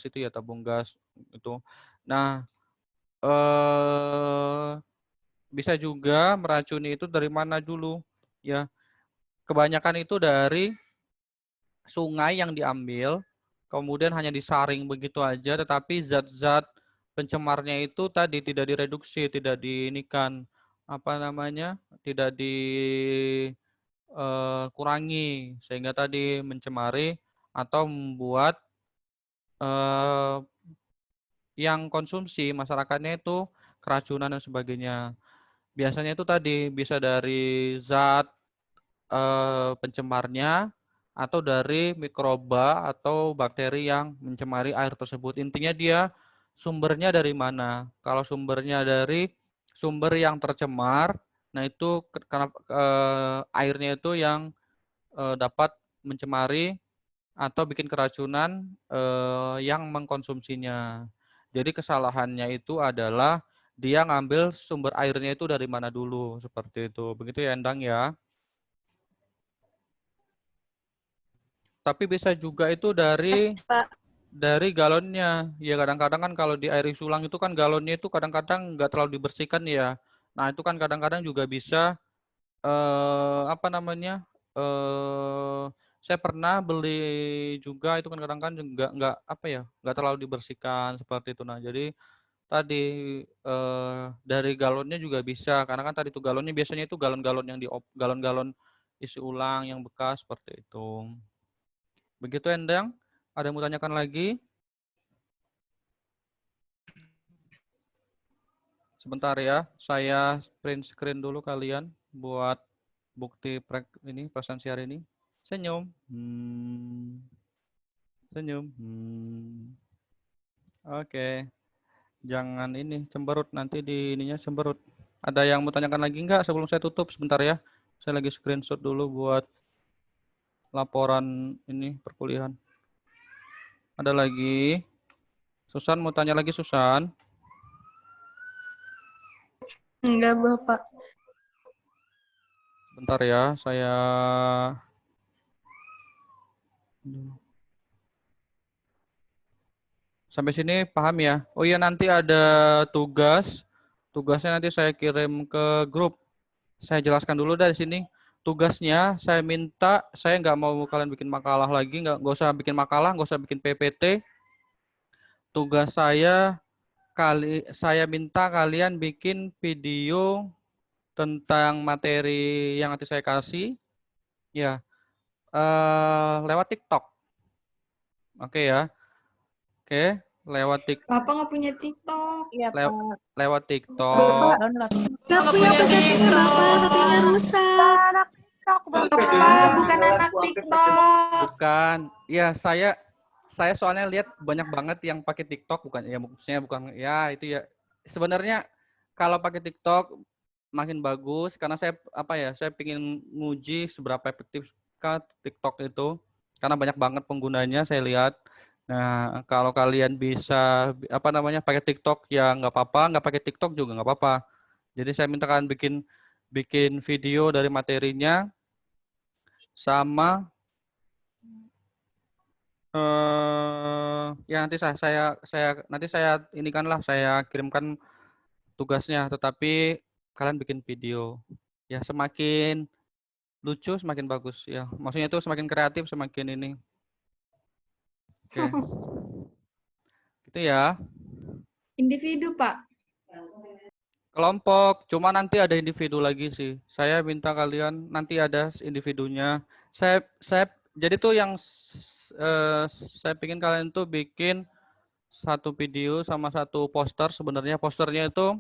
itu ya, tabung gas itu. Nah, bisa juga meracuni itu dari mana dulu? Ya, kebanyakan itu dari sungai yang diambil, kemudian hanya disaring begitu aja, tetapi zat-zat pencemarnya itu tadi tidak direduksi, tidak diinikan, apa namanya, tidak dikurangi, sehingga tadi mencemari atau membuat yang konsumsi masyarakatnya itu keracunan dan sebagainya. Biasanya itu tadi bisa dari zat pencemarnya atau dari mikroba atau bakteri yang mencemari air tersebut. Intinya dia sumbernya dari mana. Kalau sumbernya dari sumber yang tercemar, nah itu karena airnya itu yang dapat mencemari atau bikin keracunan yang mengkonsumsinya. Jadi kesalahannya itu adalah dia ngambil sumber airnya itu dari mana dulu, seperti itu. Begitu ya Endang ya. Tapi bisa juga itu Pak. dari galonnya. Ya kadang-kadang kan kalau di air sulang itu kan galonnya itu kadang-kadang nggak terlalu dibersihkan ya. Nah itu kan kadang-kadang juga bisa apa namanya? Saya pernah beli juga itu kan kadang-kadang juga nggak apa ya, nggak terlalu dibersihkan seperti itu. Nah jadi tadi dari galonnya juga bisa karena kan tadi itu galonnya biasanya itu galon-galon yang galon-galon isi ulang yang bekas seperti itu. Begitu Endang? Ada yang mau tanyakan lagi? Sebentar ya, saya print screen dulu kalian buat bukti ini presensi hari ini. Senyum. Senyum. Oke. Jangan ini cemberut, nanti di ininya cemberut. Ada yang mau tanyakan lagi enggak sebelum saya tutup sebentar ya? Saya lagi screenshot dulu buat laporan ini perkuliahan. Ada lagi? Susan mau tanya lagi Susan? Enggak, Bapak. Bentar ya, saya sampai sini paham ya? Oh iya nanti ada tugas. Tugasnya nanti saya kirim ke grup. Saya jelaskan dulu dari sini. Tugasnya saya minta, saya nggak mau kalian bikin makalah lagi, nggak usah bikin makalah, nggak usah bikin PPT. Tugas saya minta kalian bikin video tentang materi yang nanti saya kasih, ya lewat TikTok. Oke ya, oke lewat TikTok. Bapak nggak punya TikTok. Iya, Pak. Lewat TikTok. Nggak punya TikTok. HP-nya rusak. Bapak bukan anak TikTok. Bukan. Ya, saya soalnya lihat banyak banget yang pakai TikTok, bukan ya maksudnya bukan ya itu ya. Sebenarnya kalau pakai TikTok makin bagus karena saya saya ingin nguji seberapa efektif TikTok itu karena banyak banget penggunanya saya lihat. Nah, kalau kalian bisa pakai TikTok ya nggak apa-apa, nggak pakai TikTok juga nggak apa-apa. Jadi saya minta kalian bikin bikin video dari materinya, sama ya nanti saya inikanlah, saya kirimkan tugasnya, tetapi kalian bikin video. Ya semakin lucu semakin bagus ya. Maksudnya itu semakin kreatif semakin ini. Oke. Gitu ya. Individu, Pak. Kelompok, cuma nanti ada individu lagi sih. Saya minta kalian nanti ada individunya. Saya jadi tuh yang saya pengen kalian tuh bikin satu video sama satu poster. Sebenarnya posternya itu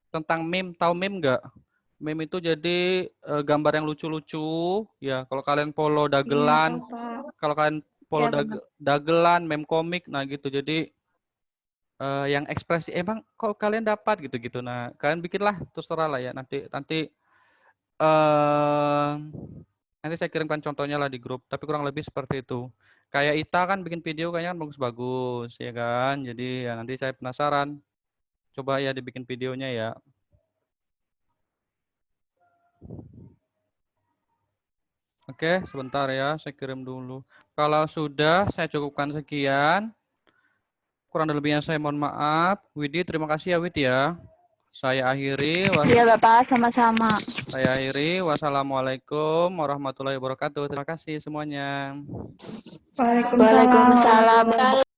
tentang meme. Tahu meme nggak? Meme itu jadi gambar yang lucu-lucu. Ya, kalau kalian follow dagelan, Iya, tahu, Pak. kalau kalian follow Iya, benar. dagelan, meme komik, nah gitu. Jadi yang ekspresi emang kok kalian dapat gitu-gitu. Nah, kalian bikinlah terserah lah ya. Nanti saya kirimkan contohnya lah di grup. Tapi kurang lebih seperti itu. Kayak Ita kan bikin video kayaknya kan bagus-bagus, ya kan. Jadi ya nanti saya penasaran. Coba ya dibikin videonya ya. Oke, sebentar ya, saya kirim dulu. Kalau sudah, saya cukupkan sekian. Kurang dan lebihnya saya mohon maaf. Widi, terima kasih ya Wid ya. Saya akhiri. Iya Bapak, sama-sama. Saya akhiri. Wassalamualaikum warahmatullahi wabarakatuh. Terima kasih semuanya. Waalaikumsalam. Waalaikumsalam.